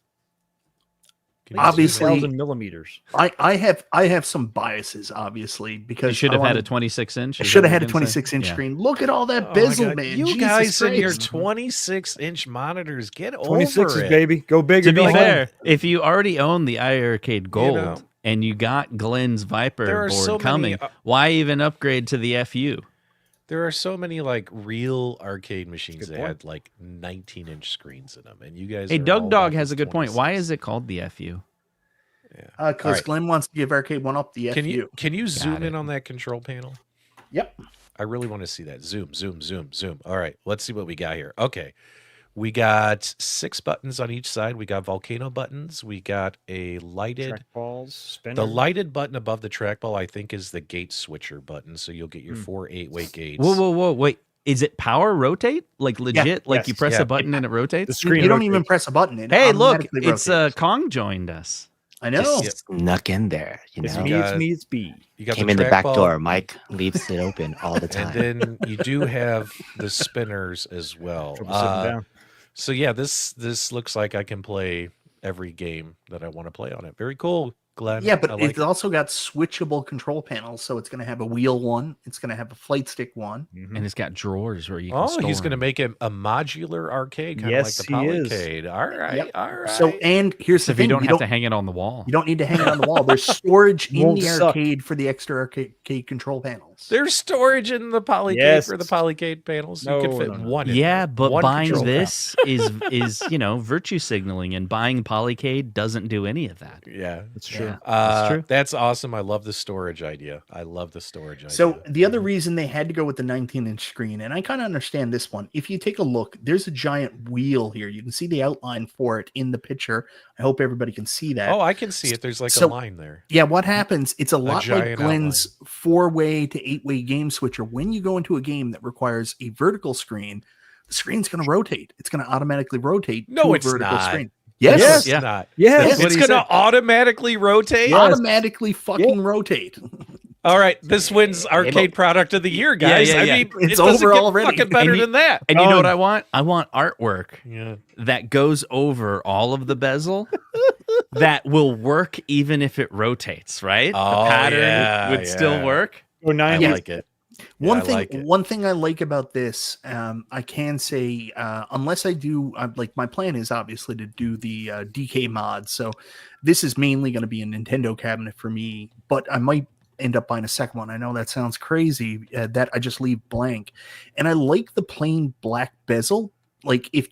obviously, 1,000 millimeters. I have some biases, obviously, because you should have had a 26 inch. I should have had a 26-inch screen. Look at all that bezel, man. You Jesus guys Christ. and your 26-inch monitors, get 26s, over it. baby. Go big. To be fair, if you already own the MyArcade Gold and you got Glen's Viper board coming, why even upgrade to the FU? There are so many like real arcade machines that had like 19-inch screens in them, and you guys. Hey, Doug Dog has a good point. Why is it called the FU? Yeah, because Glenn wants to give Arcade One Up the FU. Can you zoom in on that control panel? Yep. I really want to see that. Zoom, zoom, zoom, zoom. All right, let's see what we got here. Okay, we got 6 buttons on each side. We got volcano buttons. We got a lighted trackballs. Spinner. The lighted button above the trackball, I think, is the gate switcher button. So you'll get your 4 8-way gates. Whoa, wait. Is it power rotate? Like legit? Like you press a button and it rotates? The screen you don't even press a button. Hey, look, it's Kong joined us. I know. Just snuck in there. You know, it's me. It's B. You got came in the back door. Mike leaves it open all the time. And then you do have the spinners as well. So yeah, this looks like I can play every game that I want to play on it. Very cool, Glenn. Yeah, but it's also got switchable control panels, so it's going to have a wheel one, it's going to have a flight stick one, and it's got drawers where you can store he's going to them. make it a modular arcade, kind of like the Polycade. All right, all right. So, and here's the thing: you don't have to hang it on the wall. You don't need to hang it on the wall. There's storage in the arcade for the extra arcade control panels. There's storage in the Polycade for the Polycade panels. You could fit one. Yeah, but buying this is virtue signaling, and buying Polycade doesn't do any of that. Yeah, that's true. That's true. That's awesome. I love the storage idea. So the other reason they had to go with the 19-inch screen, and I kind of understand this one. If you take a look, there's a giant wheel here. You can see the outline for it in the picture. I hope everybody can see that. Oh, I can see it. There's like a line there. Yeah, what happens? It's a lot like Glen's 4-way to 8-way game switcher. When you go into a game that requires a vertical screen, the screen's going to rotate. It's going to automatically rotate to a vertical screen. Yes, yes, not. Yes, it's going to automatically rotate. Yes. Automatically fucking rotate. All right, this wins arcade product of the year, guys. Yeah. I mean, it's over already. Fucking better than that. And you know what I want? I want artwork that goes over all of the bezel that will work even if it rotates. Right? Oh, the pattern would still work. Oh, I like it. One thing I like about this, I can say, unless I do, like my plan is obviously to do the DK mod. So this is mainly going to be a Nintendo cabinet for me, but I might end up buying a second one. I know that sounds crazy that I just leave blank. And I like the plain black bezel. Like if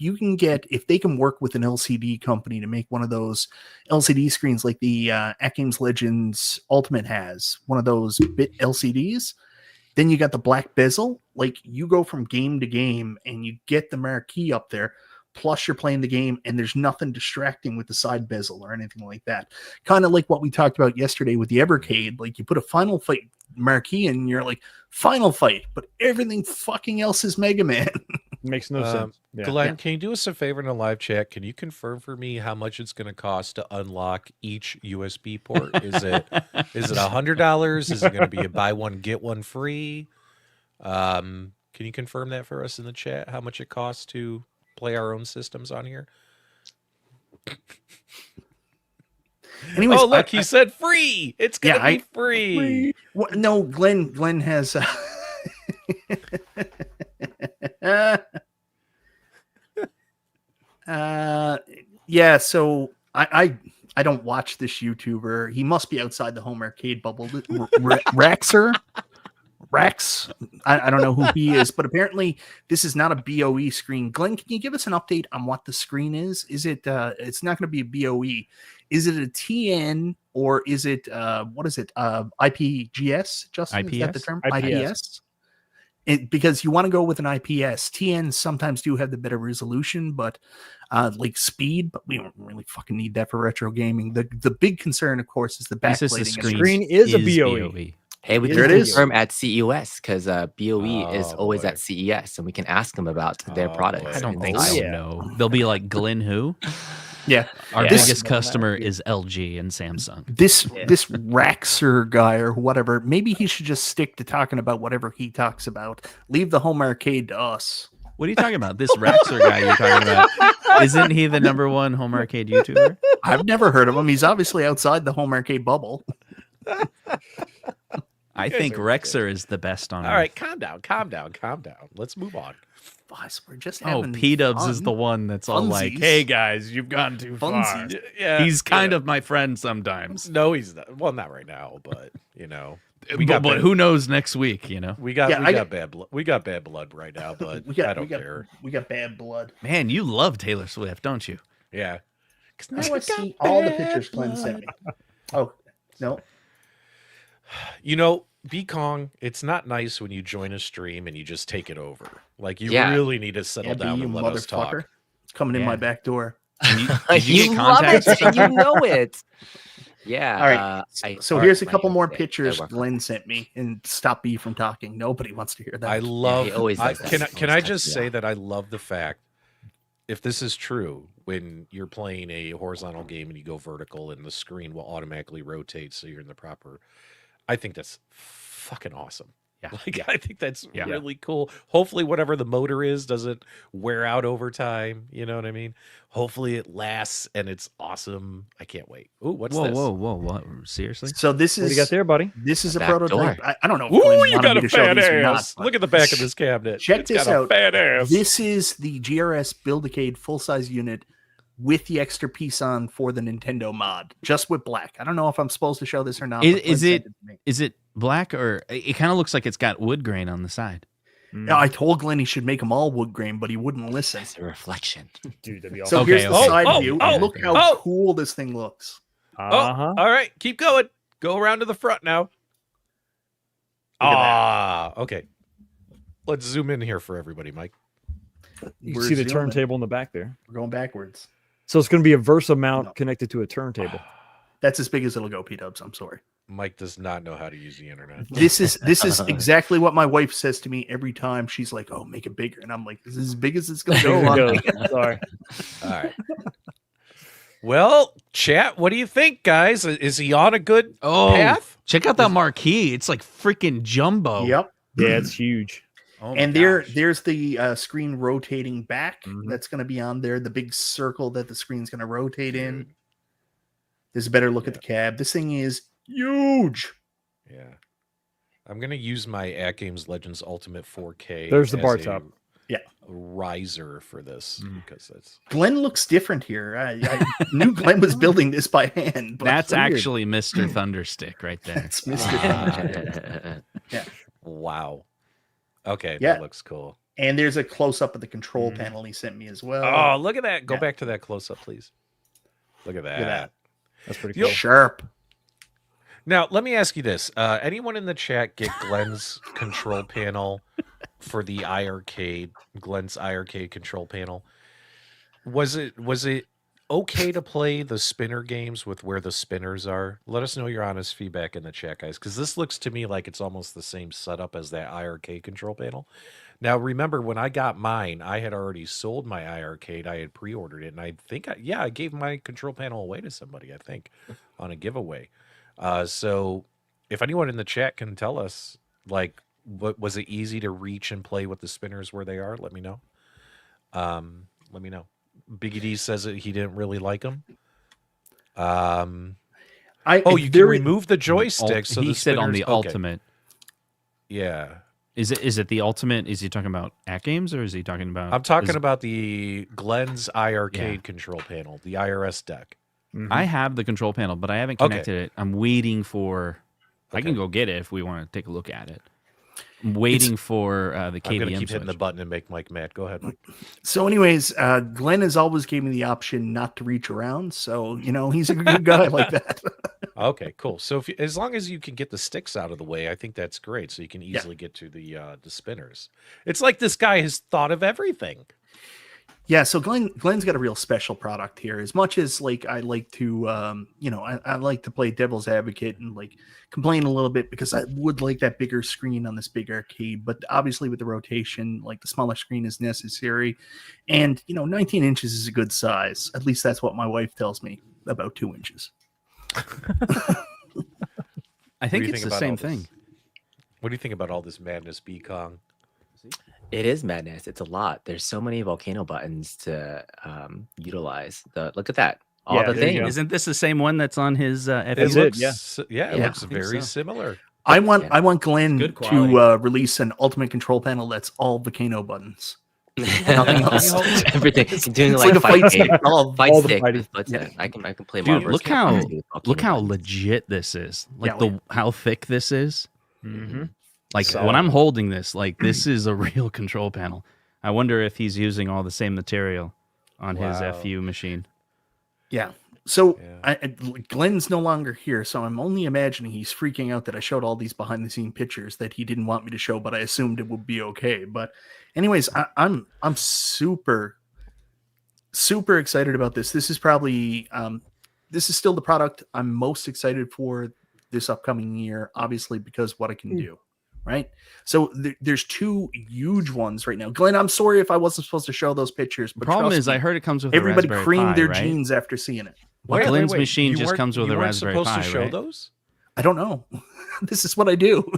they can work with an LCD company to make one of those LCD screens like the AtGames Legends Ultimate has, one of those bit LCDs, then you got the black bezel. Like you go from game to game and you get the marquee up there, plus you're playing the game and there's nothing distracting with the side bezel or anything like that. Kind of like what we talked about yesterday with the Evercade. Like you put a Final Fight marquee in and you're like, Final Fight, but everything fucking else is Mega Man. Makes no sense. Glenn, can you do us a favor in the live chat? Can you confirm for me how much it's going to cost to unlock each USB port? Is it $100? Is it going to be a buy one get one free? Can you confirm that for us in the chat? How much it costs to play our own systems on here? Anyways, look, he said free. It's gonna be free. Well, no, Glenn has. Yeah. So I don't watch this YouTuber. He must be outside the home arcade bubble. Rex. I don't know who he is, but apparently this is not a BOE screen. Glenn, can you give us an update on what the screen is? Is it it's not going to be a BOE. Is it a TN or is it what is it? IPGS, Justin? IPS? Is that the term? IPS. Because you want to go with an IPS. TNs sometimes do have the better resolution, but like speed, but we don't really fucking need that for retro gaming. The big concern, of course, is the backlighting. The screen is a BOE. Hey, we There can it is. confirm at CES because BOE is Oh, always boy. at CES, and we can ask them about their Oh, products. boy. I don't think inside. so. No, they'll be like Glen who? Yeah. Our Yeah. biggest customer is LG and Samsung. This Raxer guy or whatever, maybe he should just stick to talking about whatever he talks about. Leave the home arcade to us. What are you talking about? This Raxer guy you're talking about? Isn't he the #1 home arcade YouTuber? I've never heard of him. He's obviously outside the home arcade bubble. I think Rexer is the best on All Earth. right, calm down. Let's move on. Boss, we're just Oh, having P-Dubs is fun. the one that's all like, Funsies. hey guys, you've gone too far. Funsies. Yeah, He's kind of my friend sometimes. No, he's not. Well, not right now, but But who knows next week, we got Yeah, I got bad blood. We got bad blood right now, but I don't care. We got bad blood. Man, you love Taylor Swift, don't you? Yeah. Now I see all the pictures Glenn sent me. Oh, no. B Kong, it's not nice when you join a stream and you just take it over. Like you Yeah. really need to settle down and let us talk. It's coming in Yeah. my back door. Did you get love contacts or it, and you something? know it. Yeah. All right. So here's a couple more pictures work. Glenn sent me, and stop B from talking. Nobody wants to hear that. I love. he always does that. Can Always I does, just say yeah. that I love the fact, if this is true, when you're playing a horizontal game and you go vertical and the screen will automatically rotate so you're in the proper. I think that's fucking awesome. Yeah. Like I think that's Yeah. really cool. Hopefully, whatever the motor is doesn't wear out over time. You know what I mean? Hopefully, it lasts and it's awesome. I can't wait. Ooh, what's this? Whoa, what? Seriously? So this What do is you got there, buddy? This is a Back prototype. door. I don't know. If Ooh, Glenn you wanted got me a to show fat these or not, ass. but Look at the back of this cabinet. Check It's this got a out. fat ass. This is the GRS Build-a-Cade full-size unit with the extra piece on for the Nintendo mod, just with black. I don't know if I'm supposed to show this or not. but Glenn Is sent it? to me. Is it black or it kind of looks like it's got wood grain on the side? Yeah, I told Glenn he should make them all wood grain, but he wouldn't listen. It's a reflection. Dude, that'd be So awesome. here's the okay. side view. oh, Look how oh. cool this thing looks. Uh-huh. All right, keep going. Go around to the front now. at Okay. Let's zoom in here for everybody, Mike. You We're see the zooming. turntable in the back there. We're going backwards. So it's going to be a Versa mount No. connected to a turntable. That's as big as it'll go, P-Dubs. I'm sorry. Mike does not know how to use the internet. This is exactly what my wife says to me every time. She's like, "Oh, make it bigger," and I'm like, "This is as big as it's gonna go." There on. you go. Sorry. All right. Well, chat, what do you think, guys? Is he on a good path? Check out that marquee. It's like freaking jumbo. Yep. Yeah, it's huge. Oh my And gosh. there's the screen rotating back. Mhm. That's going to be on there. The big circle that the screen's going to rotate in. There's a better look at the cab. This thing is huge. Yeah. I'm going to use my AtGames Legends Ultimate 4K. There's the as bar a top. Yeah. riser for this because that's Glenn looks different here. I knew Glenn was building this by hand. But That's weird. actually Mr. Thunderstick right there. That's Mr. wow. Okay, Yeah. that looks cool. And there's a close up of the control Mhm. panel he sent me as well. Oh, look at that. Go Yeah. back to that close up, please. Look at that. that. That's pretty Yo- cool. Sharp. Now, let me ask you this. Anyone in the chat get Glen's control panel for the iArcade, Glen's iArcade control panel? Was it okay to play the spinner games with where the spinners are? Let us know your honest feedback in the chat, guys, because this looks to me like it's almost the same setup as that iArcade control panel. Now, remember, when I got mine, I had already sold my iArcade. I had pre-ordered it, and I think, I gave my control panel away to somebody, I think, on a giveaway. So if anyone in the chat can tell us, like, was it easy to reach and play with the spinners where they are? Let me know. Let me know. Biggie D says that he didn't really like them. You can remove the joystick. So he the said on spinners- the okay. ultimate. Yeah. Is it the ultimate? Is he talking about AtGames or is he talking about? I'm talking about the Glen's iArcade control panel, the IRS deck. Mhm. I have the control panel, but I haven't Okay. connected it. I'm waiting for. I can Okay. go get it if we want to take a look at it. I'm waiting for the I'm KVM going to keep switch. hitting the button and make Mike mad. Go ahead, Mike. So, anyways, Glenn has always gave me the option not to reach around. So, he's a good guy like that. Okay, cool. So as long as you can get the sticks out of the way, I think that's great. So you can easily get to the spinners. It's like this guy has thought of everything. Yeah, so Glen's got a real special product here. As much as like I like to, I like to play devil's advocate and like complain a little bit because I would like that bigger screen on this big arcade. But obviously, with the rotation, like the smaller screen is necessary, and 19 inches is a good size. At least that's what my wife tells me. About 2 inches. I think it's the same thing. What do you think about all this madness, B Kong? It is madness. It's a lot. There's so many volcano buttons to utilize. Look at that. All the things. Isn't this the same one that's on his FU? It looks very similar. I want Glen to release an ultimate control panel that's all volcano buttons. Nothing else. Everything. Doing It's like a fight stick. Fight stick. I can play Dude, Marvel. look how legit this is. Like how thick this is. Mm-hmm. Like when I'm holding this, like this is a real control panel. I wonder if he's using all the same material on his FU machine. Yeah. So Glen's no longer here, so I'm only imagining he's freaking out that I showed all these behind the scene pictures that he didn't want me to show, but I assumed it would be okay. But anyways, I'm super excited about this. This is probably this is still the product I'm most excited for this upcoming year, obviously because what I can do. Right. So there's two huge ones right now. Glen, I'm sorry if I wasn't supposed to show those pictures. But the problem is, I heard it comes with everybody a Raspberry creamed Pi, their right? jeans after seeing it. Glen's machine just comes with a Raspberry Pi, supposed to show right? those? I don't know. This is what I do.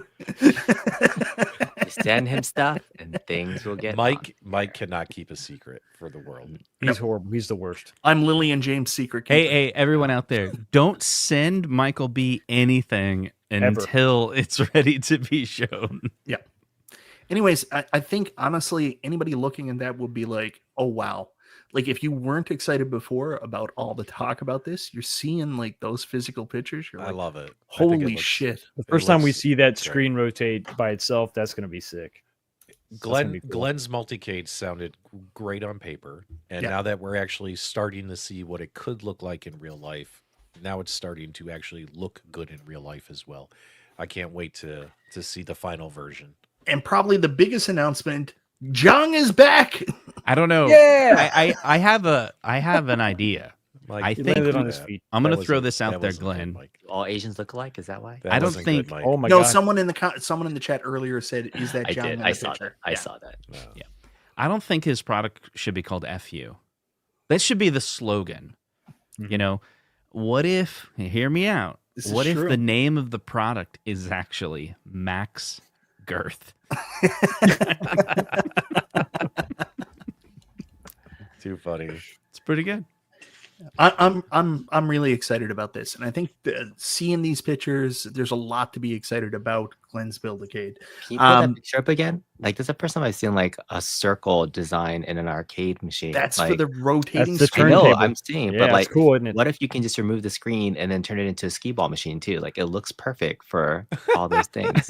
Send him stuff and things will get Mike cannot keep a secret for the world. He's horrible. He's the worst. I'm Lily and James' secret keeper. Hey, everyone out there, don't send Michael B anything until it's ready to be shown. Yeah. Anyways, I think honestly, anybody looking at that would be like, oh, wow. Like if you weren't excited before about all the talk about this, you're seeing like those physical pictures. You're like, I love it. Holy shit. The first time we see that screen rotate by itself, that's going to be sick. Glen's multicade sounded great on paper. And now that we're actually starting to see what it could look like in real life, now it's starting to actually look good in real life as well. I can't wait to see the final version. And probably the biggest announcement, Jong is back. I don't know. Yeah. I have an idea. I think I'm going to throw this out there, Glen. All Asians look alike. Is that why? I don't think. Good, oh my God. Someone in the chat earlier said, "Is that Jong?" I saw that. I saw that. Yeah. I don't think his product should be called FU. That should be the slogan. Mm-hmm. What if? Hear me out. What if true. the name of the product is actually Max Girth? Too funny. It's pretty good. I'm really excited about this, and I think seeing these pictures, there's a lot to be excited about. Glen's Build-a-Cade. Can you put that picture up again? Like, this is the first time I've seen like a circle design in an arcade machine. That's like, for the rotating the screen. I know, turntable. I'm seeing, Yeah, but like, it's cool, isn't it? what if you can just remove the screen and then turn it into a skee ball machine too? Like, it looks perfect for all those things.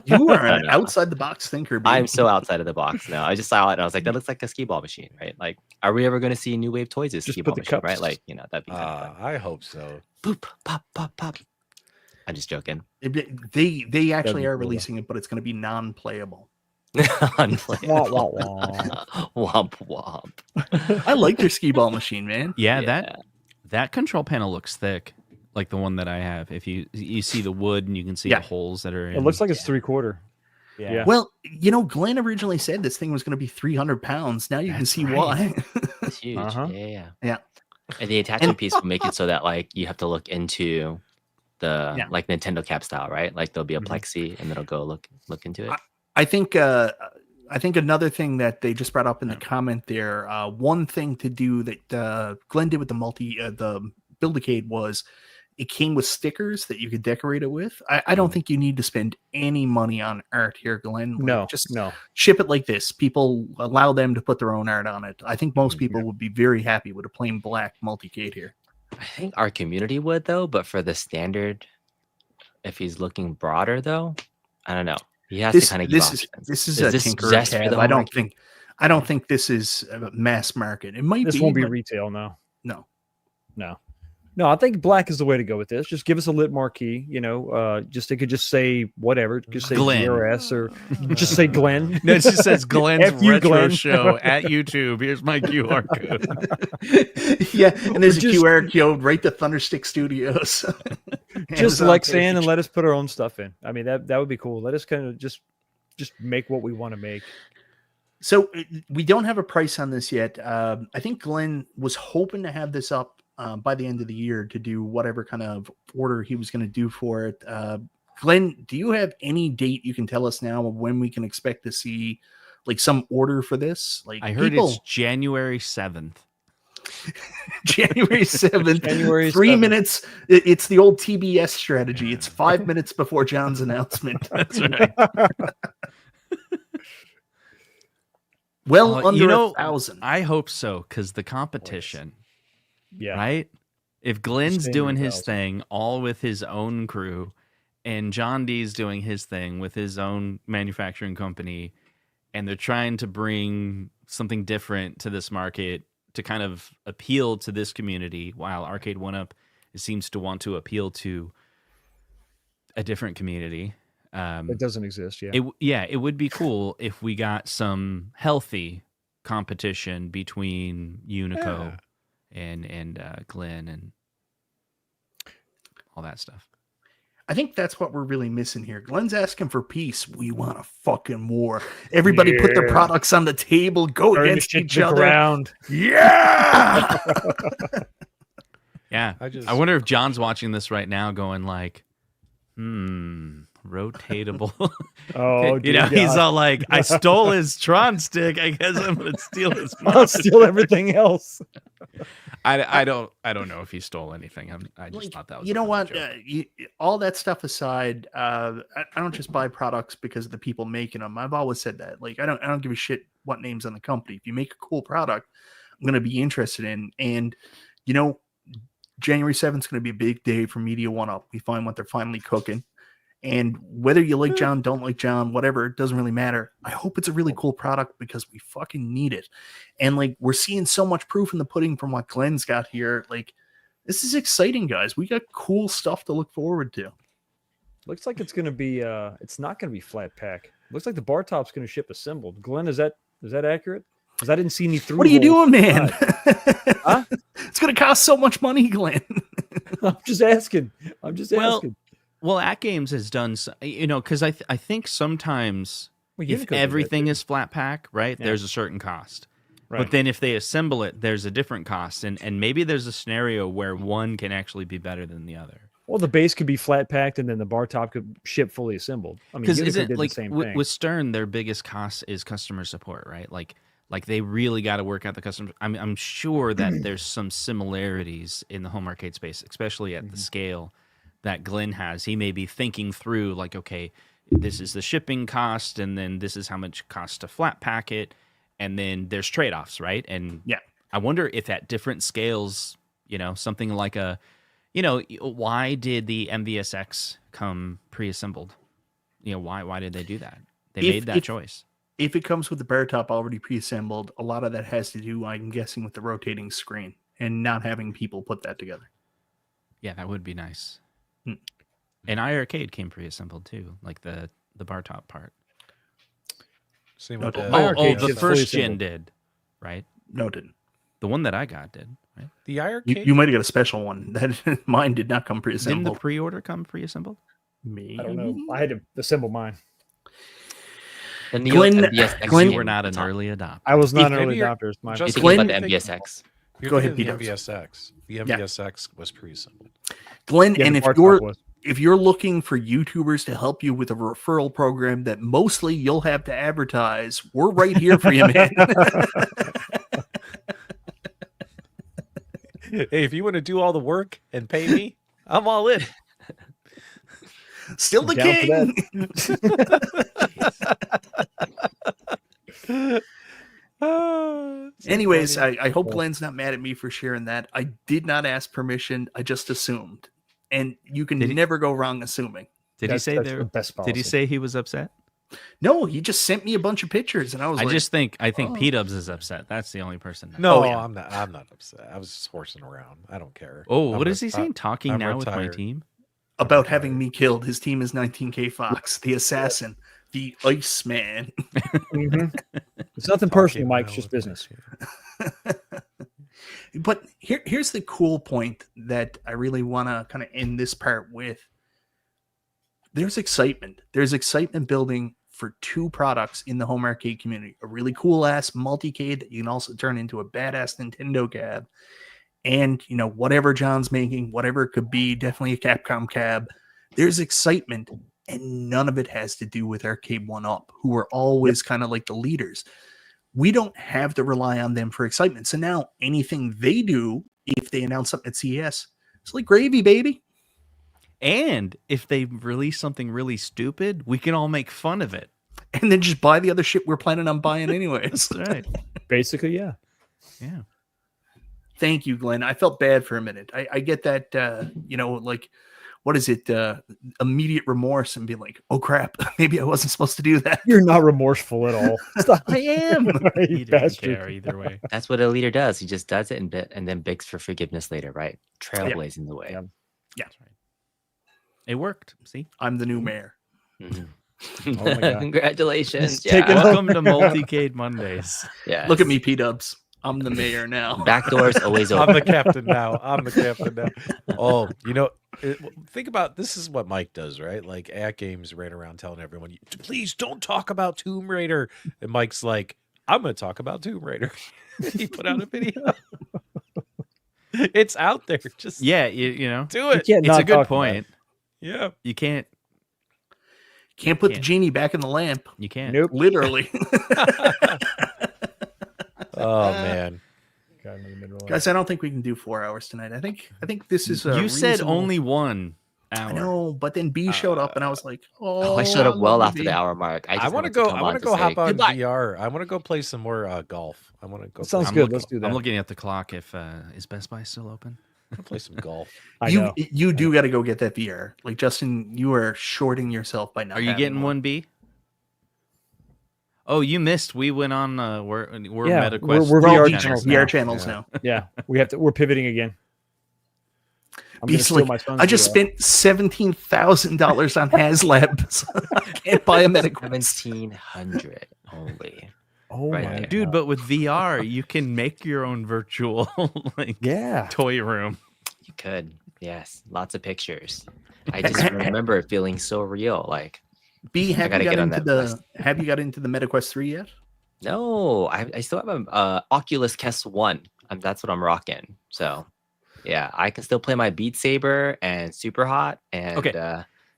You are an outside the box thinker. Baby. I'm so outside of the box now. I just saw it and I was like, that looks like a skee ball machine, right? Like, are we ever going to see New Wave Toys' skee ball machine, right? Like, that'd be kind of fun. I hope so. Boop, pop, pop, pop. I'm just joking. They actually are releasing it, but it's going to be non-playable. Unplayable. Womp womp. I like their skee ball machine, man. Yeah, that control panel looks thick, like the one that I have. If you see the wood and you can see the holes that are in. It looks like it's 3/4. Yeah. Well, Glen originally said this thing was going to be 300 pounds. Now you can see why. It's huge. Yeah. And the attachment piece will make it so that like you have to look into the like Nintendo cap style, right? Like there'll be a plexi and it'll go look into it. I think another thing that they just brought up in the comment there, one thing to do that Glen did with the Build-a-Cade was it came with stickers that you could decorate it with. I don't think you need to spend any money on art here, Glen. No, just ship it like this. People allow them to put their own art on it. I think most people would be very happy with a plain black multi-cade here. I think our community would though, but for the standard, if he's looking broader though, I don't know. He has to kind of give options. This is a tinker tab. I don't think this is mass market. It might be. This won't be retail, no. No, I think black is the way to go with this. Just give us a lit marquee, just it could just say whatever. Just say Glen. GRS or just say Glen. No, it just says Glen's FU Retro Glen. Show at YouTube. Here's my QR code. Yeah, and there's a QR code right to Thunderstick Studios. Just Amazon Lex in page. and let us put our own stuff in. I mean, that would be cool. Let us kind of just make what we want to make. So we don't have a price on this yet. I think Glenn was hoping to have this up by the end of the year to do whatever kind of order he was going to do for it. Glenn, do you have any date you can tell us now of when we can expect to see like some order for this? Like I heard it's January 7th. January 7th, January 3 7th. minutes. It's the old TBS strategy. It's 5 minutes before John's announcement. That's right. Well, under 1,000. I hope so, because the competition, Yeah. right? If Glenn's Staying doing at his 1,000. thing all with his own crew, and John D's doing his thing with his own manufacturing company, and they're trying to bring something different to this market to kind of appeal to this community, while Arcade 1-Up seems to want to appeal to a different community. It doesn't exist. Yeah. It would be cool if we got some healthy competition between Unico and Glen and all that stuff. I think that's what we're really missing here. Glenn's asking for peace. We want a fucking war. Everybody put their products on the table, go Turn against the shit each to the other. ground. Yeah. Yeah. I wonder if John's watching this right now going like, rotatable. Oh, you know, dear he's God. all like, I stole his Tron stick. I guess I'm going to steal his I'll mod. steal everything else. I don't know if he stole anything. I just thought that was You know what? joke. All that stuff aside, I don't just buy products because of the people making them. I've always said that. Like, I don't give a shit what name's on the company. If you make a cool product, I'm going to be interested in. And you know, January 7th is going to be a big day for Media 1-Up. We find what they're finally cooking. And whether you like John, don't like John, whatever, it doesn't really matter. I hope it's a really cool product because we fucking need it. And like, we're seeing so much proof in the pudding from what Glenn's got here. Like, this is exciting, guys. We got cool stuff to look forward to. Looks like it's going to be. It's not going to be flat pack. Looks like the bar top's going to ship assembled. Glenn, is that accurate? Because I didn't see any through. What are you doing, man? Huh? It's going to cost so much money, Glenn. I'm just asking. asking. Well, AtGames has done, because I think sometimes Well, if Unico did that everything too. is flat pack, right, Yeah. there's a certain cost. Right. But then if they assemble it, there's a different cost. And maybe there's a scenario where one can actually be better than the other. Well, the base could be flat packed, and then the bar top could ship fully assembled. I mean, Because Unico isn't did like the same with, thing. with Stern, their biggest cost is customer support, right? Like they really got to work out the customer. I'm sure that there's some similarities in the home arcade space, especially at the scale that Glen has. He may be thinking through like, okay, this is the shipping cost, and then this is how much it costs to flat pack it, and then there's trade-offs, right? And Yeah. I wonder if at different scales, something like why did the MVSX come pre-assembled? Why did they do that? They made that choice. If it comes with the bar top already pre-assembled, a lot of that has to do, I'm guessing, with the rotating screen and not having people put that together. Yeah, that would be nice. Hmm. And MyArcade came pre-assembled too, like the bar top part. Same No, with don't- the, MyArcade The did first fully gen assembled. did, right? No, it didn't. The one that I got did, right? the arcade. You might have got a special one. That mine did not come Didn't pre-assembled. the pre-order come pre-assembled? Maybe. I don't know. I had to assemble mine. The Neo Glenn- MVSX Glenn- You came were not at an the top. early adopter. I was not an Maybe early you're adopter. It's mine. You're just- thinking Glenn- about the MVSX. You're Go ahead, thinking of the Peter. MVSX. The MVSX was pre-assembled. Glenn, Yeah, and the if bar top you're was. if you're looking for YouTubers to help you with a referral program that mostly you'll have to advertise, we're right here for you, man. Hey, if you want to do all the work and pay me, I'm all in. Still the Down for king. Anyways, I hope Glenn's not mad at me for sharing that. I did not ask permission. I just assumed. And you can Did he- never go wrong assuming. Did That's he say the there? best Did he policy. say he was upset? No, he just sent me a bunch of pictures, and I was I think oh. P-Dubs is upset. That's the only person. No, yeah. I'm not upset. I was just horsing around. I don't care. What is he saying? Talking I'm now with my retired. team? About having me killed. His team is 19K Fox, the assassin, the Iceman. It's nothing personal, Mike. It's just business. But here's the cool point that I really want to kind of end this part with. There's excitement. There's excitement building for two products in the home arcade community. A really cool-ass multi-cade that you can also turn into a badass Nintendo cab. And, you know, whatever John's making, whatever it could be, definitely a Capcom cab. There's excitement, and none of it has to do with Arcade 1-Up, who are always kind of like the leaders. We don't have to rely on them for excitement. So now anything they do, if they announce something at CES, it's like gravy, baby. And if they release something really stupid, we can all make fun of it. And then just buy the other shit we're planning on buying anyways. That's right. Basically, yeah. Yeah. Thank you, Glenn. I felt bad for a minute. I get that, you know, like, what is it? Immediate remorse and be like, oh crap, maybe I wasn't supposed to do that. You're not remorseful at all. Stop. I am. He didn't care either way. That's what a leader does. He just does it and then begs for forgiveness later, right? Trailblazing the way. Yeah. That's right. It worked. See? I'm the new mayor. Mm-hmm. Oh my God. Congratulations. Take it Welcome to Multi-Cade Mondays. Yeah. Look at me, P-Dubs. I'm the mayor now. Back doors always open. I'm the captain now. Oh, you know, think about this is what Mike does, right? Like AtGames ran around telling everyone, please don't talk about Tomb Raider. And Mike's like, I'm going to talk about Tomb Raider. He put out a video. It's out there. Just you know, do it. It's a good point. Yeah. You can't Put the genie back in the lamp. You can't. Nope. Literally. Oh man. Guys, I don't think we can do 4 hours tonight. I think this is You said only 1 hour. I know, but then B showed up and I was like, I showed up well after the hour mark. I want to go hop on VR. I want to go play some more golf. I want to go. Sounds good. Let's do that. I'm looking at the clock. If is Best Buy still open? I'm play some golf. You do got to go get that VR. Like Justin, you are shorting yourself by not. Are you getting one, B? Oh, you missed. We went on. We're MetaQuest. We're VR channels now. Yeah, we're pivoting again. I just spent $17,000 on HasLab. So I can't buy a MetaQuest. 1,700 only. Oh right my there. Dude, but with VR, you can make your own virtual toy room. You could, yes, lots of pictures. I just remember it feeling so real. Like, B, have you got into the MetaQuest 3 yet? No, I still have a Oculus Quest 1. That's what I'm rocking. So, yeah, I can still play my Beat Saber and Super Hot. And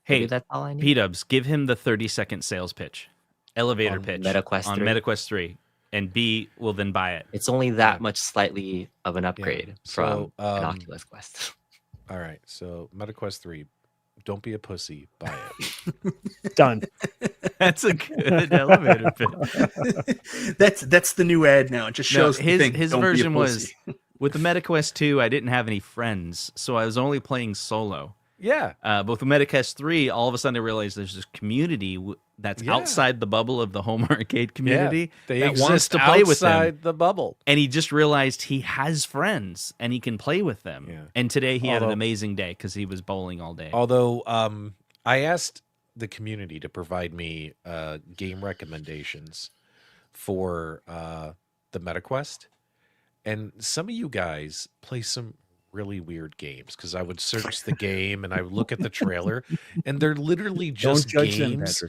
hey, that's all I need. P-Dubs, give him the 30-second sales pitch, elevator pitch MetaQuest 3. MetaQuest 3, and B will then buy it. It's only that much slightly of an upgrade from an Oculus Quest. All right, so MetaQuest 3. Don't be a pussy. Buy it. Done. That's a good elevator pitch. That's the new ad now. It just shows his version was with the MetaQuest 2. I didn't have any friends, so I was only playing solo. Yeah. But with the MetaQuest 3, all of a sudden I realized there's this community that's outside the bubble of the home arcade community that wants to play with them. Outside the bubble. And he just realized he has friends and he can play with them. Yeah. And today he had an amazing day because he was bowling all day. Although I asked the community to provide me game recommendations for the MetaQuest. And some of you guys play some really weird games because I would search the game and I would look at the trailer and they're literally just games.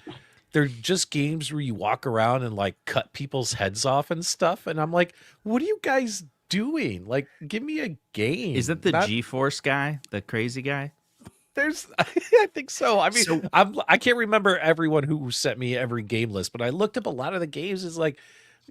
They're just games where you walk around and like cut people's heads off and stuff. And I'm like, what are you guys doing? Like, give me a game. Is that the G-Force guy, the crazy guy? I think so. I mean, I can't remember everyone who sent me every game list, but I looked up a lot of the games. It's like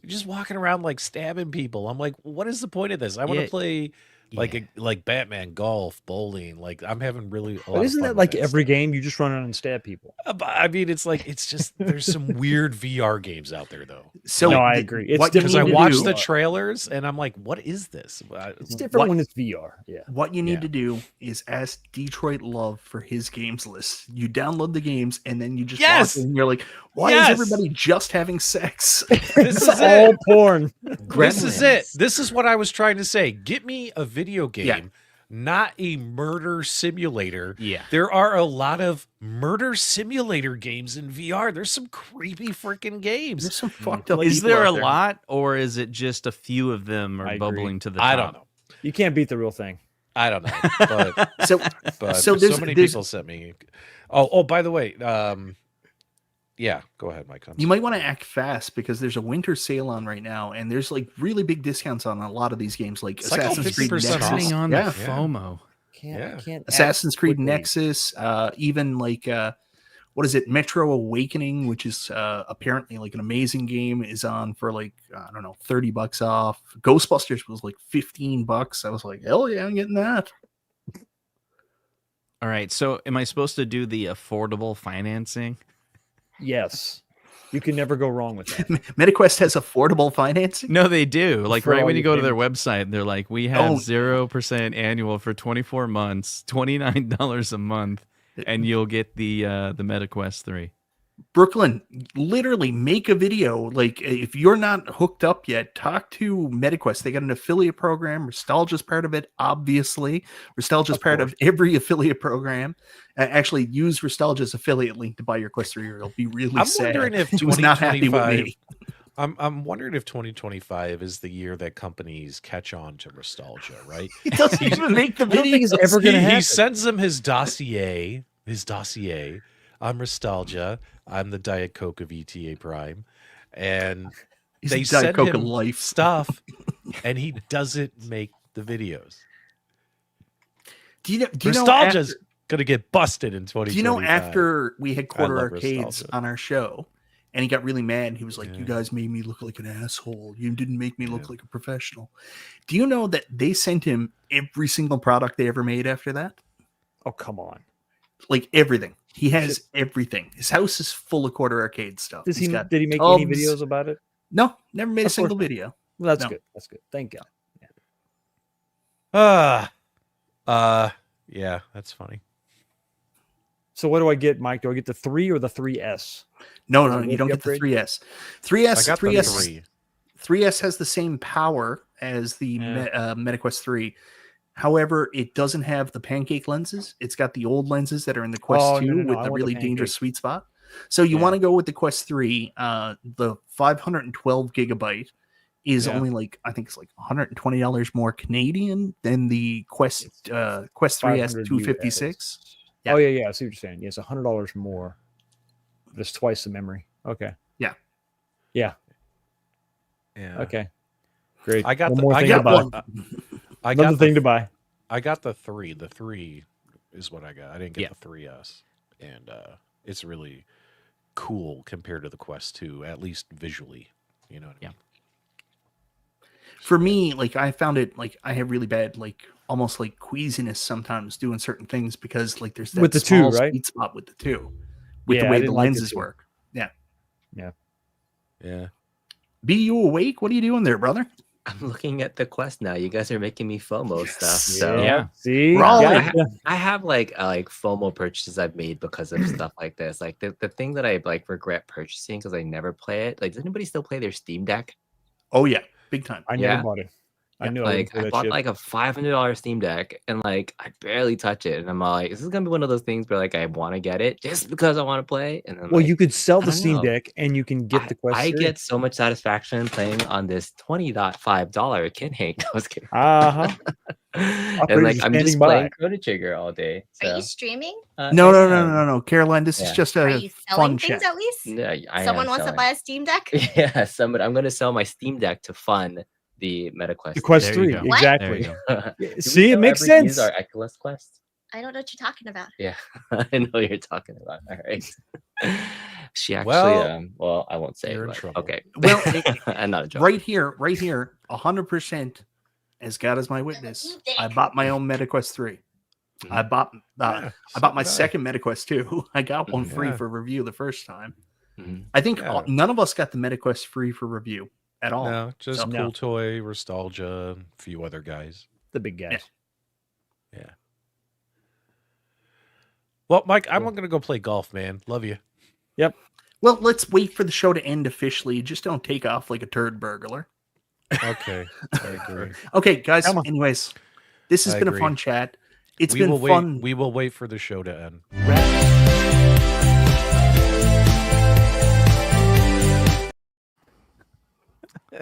just walking around like stabbing people. I'm like, what is the point of this? I want to play like Batman, golf, bowling. Like I'm having really. But isn't that like every game? You just run around and stab people. I mean, it's just there's some weird VR games out there though. So no, I agree. It's Because I watched the do. trailers and I'm like, what is this? It's different when it's VR. Yeah. What you need to do is ask Detroit Love for his games list. You download the games and then you just watch it and you're like, why is everybody just having sex? This is all porn. This is it. This is what I was trying to say. Get me a video game, not a murder simulator. Yeah. There are a lot of murder simulator games in VR. There's some creepy freaking games. There's some fucked up. Is there a there. lot, or is it just a few of them are bubbling to the top? I don't know. You can't beat the real thing. I don't know. But so many people sent me. Oh, by the way, yeah, go ahead, Mike. You might want to act fast because there's a winter sale on right now, and there's like really big discounts on a lot of these games, like It's like Assassin's Creed 50% Nexus. Depending on Yeah. the FOMO. Can't Assassin's Creed quickly. Nexus, even like what is it, Metro Awakening, which is apparently like an amazing game, is on for like I don't know, $30 off. Ghostbusters was like $15. I was like, hell yeah, I'm getting that. All right. So, am I supposed to do the affordable financing? Yes. You can never go wrong with that. MetaQuest has affordable financing. No, they do. Like For right all when you your go to their website, they're like, we have 0% annual for 24 months, $29 a month, and you'll get the MetaQuest 3. Brooklyn, literally make a video. Like if you're not hooked up yet, talk to MetaQuest. They got an affiliate program. Nostalgia's part of it, obviously. Nostalgia's part of every affiliate program. Actually, use Nostalgia's affiliate link to buy your Quest 3 or you'll be really I'm sad. wondering if He was not happy with 2025. me. I'm wondering if 2025 is the year that companies catch on to nostalgia, right? He doesn't even make the I don't think video. it's ever going to happen. He sends them his dossier. I'm nostalgia. I'm the Diet Coke of ETA Prime, and He's they a Diet send Coke of him life. stuff, and he doesn't make the videos. Do you know? Nostalgia's gonna get busted in 2025. Do you know after we had Quarter love Arcades Nostalgia. on our show, and he got really mad? He was like, "You guys made me look like an asshole. You didn't make me look like a professional." Do you know that they sent him every single product they ever made after that? Oh, come on. Like everything. He has everything. His house is full of Quarter Arcade stuff. Did He's he got make any tubs. videos about it? No, never made a Of single course not. video. Well, that's No. good. That's good. Thank God. Yeah, that's funny. So what do I get, Mike? Do I get the 3 or the 3S? No, Does it you worth don't the get the upgrade? 3S. I 3S, got 3S, the 3. 3S has the same power as the MetaQuest 3. However, it doesn't have the pancake lenses. It's got the old lenses that are in the Quest 2 no. with I the want the really dangerous pancake. sweet spot. So you want to go with the Quest 3. The 512 gigabyte is only like, I think it's like $120 more Canadian than the Quest 3S 256. Yeah. Oh, yeah. I see what you're saying. Yes, $100 more. There's twice the memory. Okay. Yeah. Yeah. Okay. Great. I got One the. more I thing got to buy. one. I got Another thing to buy. I got the 3. The 3 is what I got. I didn't get Yeah. the 3S, and it's really cool compared to the Quest 2, at least visually. You know what I mean? For me, like I found it like I have really bad, like almost like queasiness sometimes doing certain things because like there's that With the small 2, right? sweet spot with the 2, with Yeah, the I way the didn't like the lenses 2. work. Yeah. Yeah. Be you awake? What are you doing there, brother? I'm looking at the Quest now. You guys are making me FOMO stuff. So Yeah. See? Wrong. Gotcha. I have like FOMO purchases I've made because of stuff like this. Like the thing that I like regret purchasing because I never play it. Like, does anybody still play their Steam Deck? Oh yeah, big time. I Yeah. never bought it. I knew Like I I would bought shit. like a $500 Steam Deck and like I barely touch it. And I'm like, is this gonna be one of those things where like I want to get it just because I want to play? And then Well, like, you could sell I the don't Steam know. Deck and you can get the Quest I 3. get so much satisfaction playing on this $20.5 kid hank. I was kidding. Uh-huh. And Operators like are I'm just standing by. playing Chrono Trigger all day. Are So you streaming? No, I am. no, Caroline. This is Yeah. just Are a you selling fun things chat. at least? Yeah, I Someone am wants to selling. buy a Steam Deck? Yeah, somebody. I'm gonna sell my Steam Deck to fund the MetaQuest. The Quest There you 3. go. What? There Exactly. you go. Yeah, see, it makes Use sense. our Oculus Quest. I don't know what you're talking about. Yeah, I know what you're talking about. All right. She actually, Well, well, I won't say. you're in but- trouble. Okay. Well, I'm not a joke. right here, 100%. as God is my witness, I bought my own MetaQuest 3. I bought Yeah, I bought my so did I. second MetaQuest 2. I got one free Yeah. for review the first time. Mhm. I think Yeah. none of us got the MetaQuest free for review at all. No, just So- Cool No. Toy, Nostalgia, a few other guys. The big guys. Yeah. Well, Mike, I'm going to go play golf, man. Love you. Well, let's wait for the show to end officially. Just don't take off like a turd burglar. Okay. I agree. Okay, guys. Come on. Anyways, this has I been agree. a fun chat. It's We been will fun. wait. We will wait for the show to end.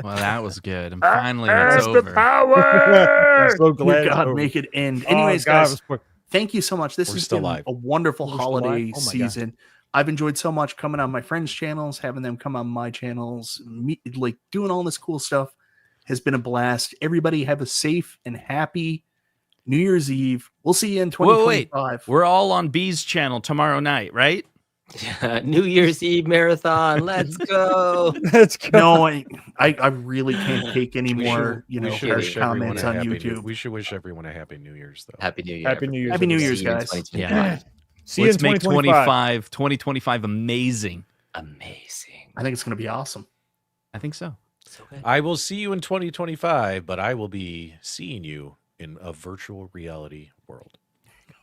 Well, that was good. And finally, it's the over. I'm so glad. Dear it's God, over. make it end. Oh, Anyways, God, it guys, was quick. thank you so much. This We're has still been live. a wonderful We're still holiday live? Oh my God. season. I've enjoyed so much coming on my friends' channels, having them come on my channels, like doing all this cool stuff has been a blast. Everybody have a safe and happy New Year's Eve. We'll see you in Wait, 2025. We're all on B's channel tomorrow night, right? New Year's Eve marathon. Let's go. Let's go. No, I really can't take any We more, should- we should harsh wish everyone comments a on happy YouTube. we should wish everyone a happy New Year's, though. Happy New Year. Happy New Year's. Happy New everybody. Year's, See you in guys. 2025. See you Let's in make 2025. 2025 amazing. Amazing. I think it's going to be awesome. I think so. So good. I will see you in 2025, but I will be seeing you in a virtual reality world.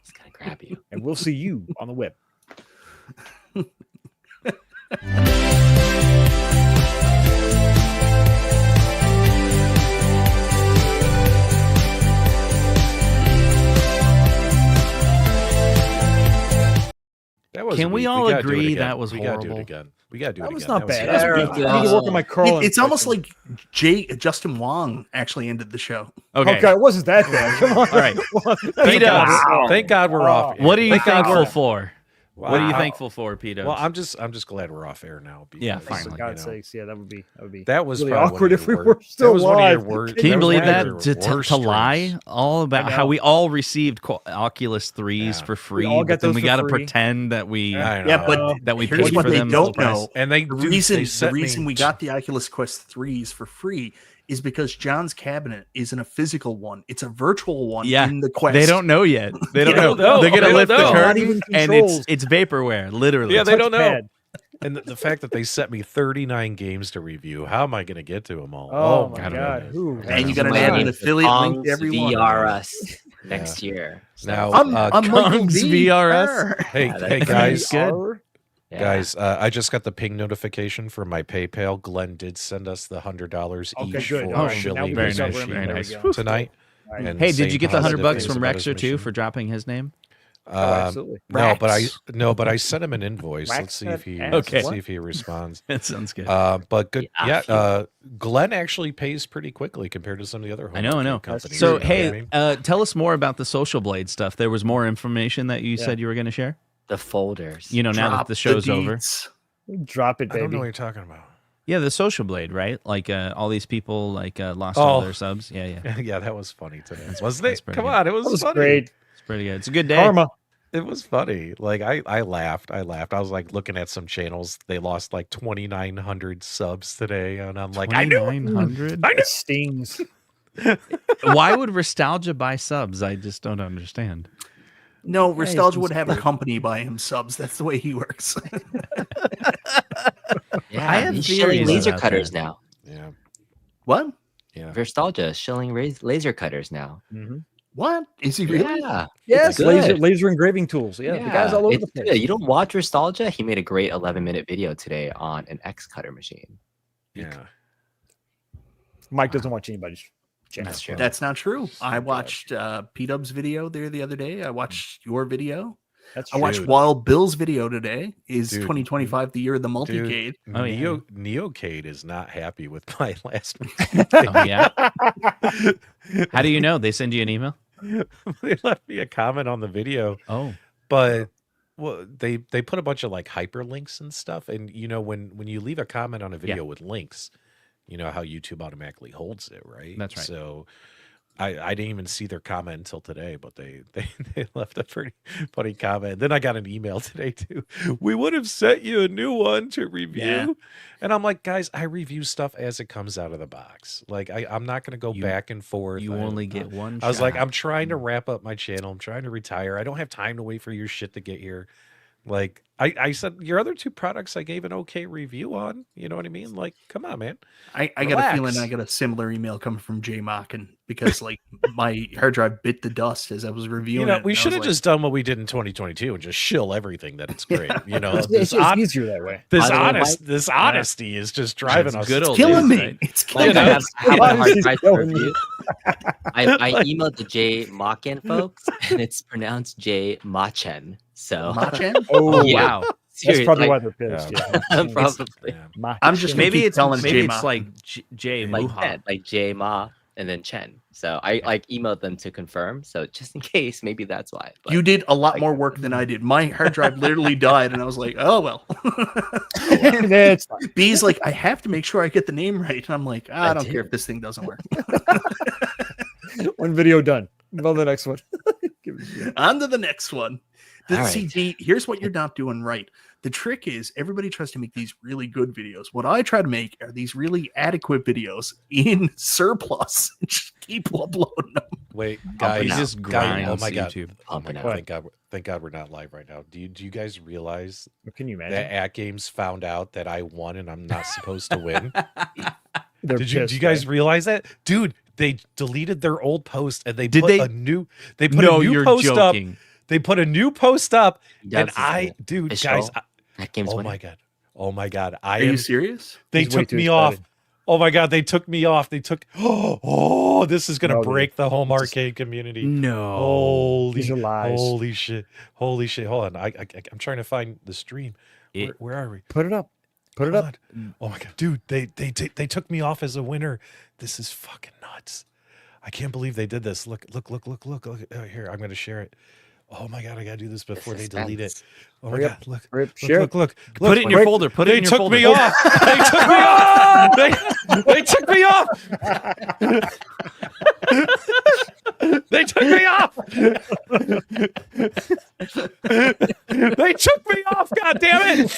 It's gonna grab you. And we'll see you on the web. That was Can we weak. all gotta do it agree again. that was We gotta do horrible? it again. We gotta do it That again. was not That bad. was That was terrible. weak. I need to work on my curl. It's almost like Justin Wong actually ended the show. Okay. Okay, it wasn't that bad. Come on. All right. Thank God, Wow. thank God we're off. What are you Thank God thankful we're- for? What are you Wow. thankful for, Peter? Well, I'm just glad we're off air now. Yeah, because, finally. For God's sakes, yeah, that would be That was really probably awkward one if of we your were wor- still that was one of your live. wor- Can you that was believe one of that? your To worst lie streams. all about I how know. we all received Oculus 3s Yeah. for free, all but got then those we for got to free. pretend that we I know. Yeah, but that we here's paid what for they them. don't full price. know. And they The dude, reason they sent me- we got the Oculus Quest 3s for free is because John's cabinet isn't a physical one; it's a virtual one Yeah, in the Quest. They don't know yet. They don't They know. don't know. They're gonna They don't lift the know. Not curtain, even and controls. it's vaporware, literally. Yeah, they don't know. Touchpad. And the fact that they sent me 39 games to review, how am I going to get to them all? Oh, my my God. goodness. Who? And you got to Somebody add an needs to affiliate link Kong's to every one. VRS next year. So, Now, I'm Michael Kong's V. VRS. hey, Yeah, hey that's guys, good. yeah. guys, I just got the ping notification from my PayPal. Glenn did send us the $100 Okay, each good. for All right, Chili now we very can start nice, running very there nice. we go. tonight. All right. And Hey, did saying you get the positive $100 things from about his Rexer too machine. for dropping his name? Oh, absolutely. No, but Rex. I sent him an invoice. Let's see if he Okay. let's see if he responds. That sounds good. But good, Yeah, yeah. Glenn actually pays pretty quickly compared to some of the other. I know. home companies. So, you know what I hey, mean? tell us more about the Social Blade stuff. There was more information that you said you were going to share. The folders. You know, now that Drop the show's over. deets. Drop it, I don't know baby. what you're talking about. Yeah, the Social Blade, right? Like all these people like lost all Oh. their subs. Yeah, yeah. Yeah, that was funny today, wasn't that's it? pretty Come good. on, it was, That was funny. great. It's pretty good. It's a good day. Karma. It was funny. Like I laughed. I was like looking at some channels. They lost like 2,900 subs today, and I'm like, I knew. 2,900. It stings. Why would Nostalgia buy subs? I just don't understand. No, he's Nostalgia would have a inspired. company buy him subs. That's the way he works. Yeah, I have he's shilling theories laser about cutters that. now. Yeah, What? yeah. Nostalgia is shilling laser cutters now. Mm-hmm. What? Is he really? Yeah. Yes, It's laser, good. laser engraving tools. Yeah, the guy's all over it's the place. good. You don't watch Nostalgia? He made a great 11-minute video today on an X cutter machine. Yeah. Mike doesn't watch anybody's channel. That's true. That's not true. I watched P-Dub's video there the other day. I watched your video. That's I watched Dude. Wild Bill's video today. Is Dude. 2025 the year of the multi-cade? Oh, yeah. NeoCade is not happy with my last Oh, yeah. How do you know? They send you an email? They left me a comment on the video, Oh, but well, they put a bunch of like hyperlinks and stuff. And you know, when you leave a comment on a video with links, you know how YouTube automatically holds it, right? That's right. So I didn't even see their comment until today, but they left a pretty funny comment. Then I got an email today too. We would have sent you a new one to review. And I'm like, guys, I review stuff as it comes out of the box. Like I'm not gonna go back and forth. You only get one I was like, shot. I'm trying to wrap up my channel. I'm trying to retire. I don't have time to wait for your shit to get here. Like I said, your other two products I gave an okay review on. You know what I mean? Like, come on, man. I got a feeling I got a similar email coming from Jay Mockin because like my hard drive bit the dust as I was reviewing it. We should have just done what we did in 2022 and just shill everything that it's great. You know, it's easier that way. This honesty is just driving us. Good old killing days, me. right? It's killing me. I have a hard drive to killing me. review. I emailed the Jay Machen folks, and it's pronounced Jay Machen. So Machen? Oh, yeah. Wow. That's probably why Like, they're pissed. probably I'm just Maybe keep it's telling Jay like Jay like Muha. Chen, like Jay Ma and then Chen. So I like emailed them to confirm. So just in case, maybe that's why. But, You did a lot more work than I did. My hard drive literally died, and I was like, "Oh well." That's fine. B's like, "I have to make sure I get the name right," and I'm like, "I don't care if this thing doesn't work." One video done. Well, the next one. On to the next one. All right. See, D, here's what you're not doing right. The trick is everybody tries to make these really good videos. What I try to make are these really adequate videos in surplus. Just keep uploading them. Wait, guys, He just grinds oh my god, YouTube. oh my Pumping god, thank God we're not live right now. Do you guys realize Can you imagine? that AtGames found out that I won and I'm not supposed to win? They're Did you pissed, guys right? realize that, dude? They deleted their old post and they Did put they? a new. They put No, a new you're post joking. up. They put a new post up, Yes, and it's dude, official. guys, that game's oh winning. my god, oh my god, Are you serious? They He's way took too me off. excited. Oh my god, they took me off. They took. Oh, this is gonna No, dude. break the home arcade community. No. Holy, These are lies. holy shit, holy shit. Hold on, I'm trying to find the stream. Where are we? Put it up. Put it Hold up. on. Oh my god, dude, they took me off as a winner. This is fucking nuts. I can't believe they did this. Look. Oh, here, I'm gonna share it. Oh my god, I gotta do this before they delete it. Oh my Hurry god, up. look. Hurry up. Share it. Look. Put it in your Wait, folder. Put it They in your took folder. me off. They took me off. They took me off. They took me off. They took me off. God damn it.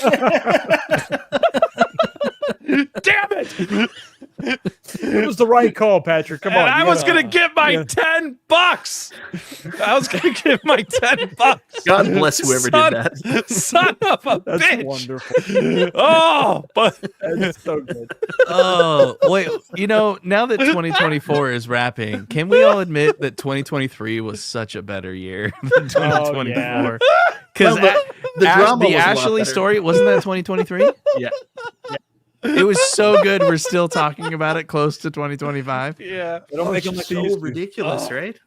Damn it. It was the right call, Patrick. Come on. And I you was gotta- gonna get my $10. I was gonna give my $10. God bless whoever did that. Son of a That's bitch. wonderful. Oh, but That's so good. Oh, wait. You know, now that 2024 is wrapping, can we all admit that 2023 was such a better year than 2024? Because Well, the drama was a lot Ashley better. story, wasn't that 2023? Yeah. It was so good. We're still talking about it close to 2025. yeah. They don't make them like they So used to. ridiculous, right?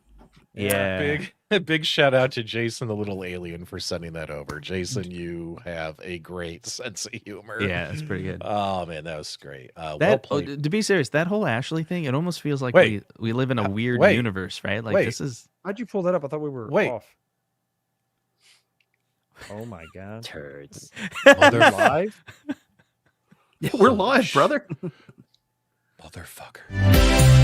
Yeah. Big shout out to Jason the little alien for sending that over. Jason, you have a great sense of humor. Yeah, it's pretty good. Oh man, that was great. Well That, played. to be serious, that whole Ashley thing, it almost feels like Wait. we live in a weird wait. universe, right? Like Wait. this is How'd you pull that up? I thought we were Wait. off. Oh my god. Turds. They're live? Yeah, we're live, brother. Motherfucker.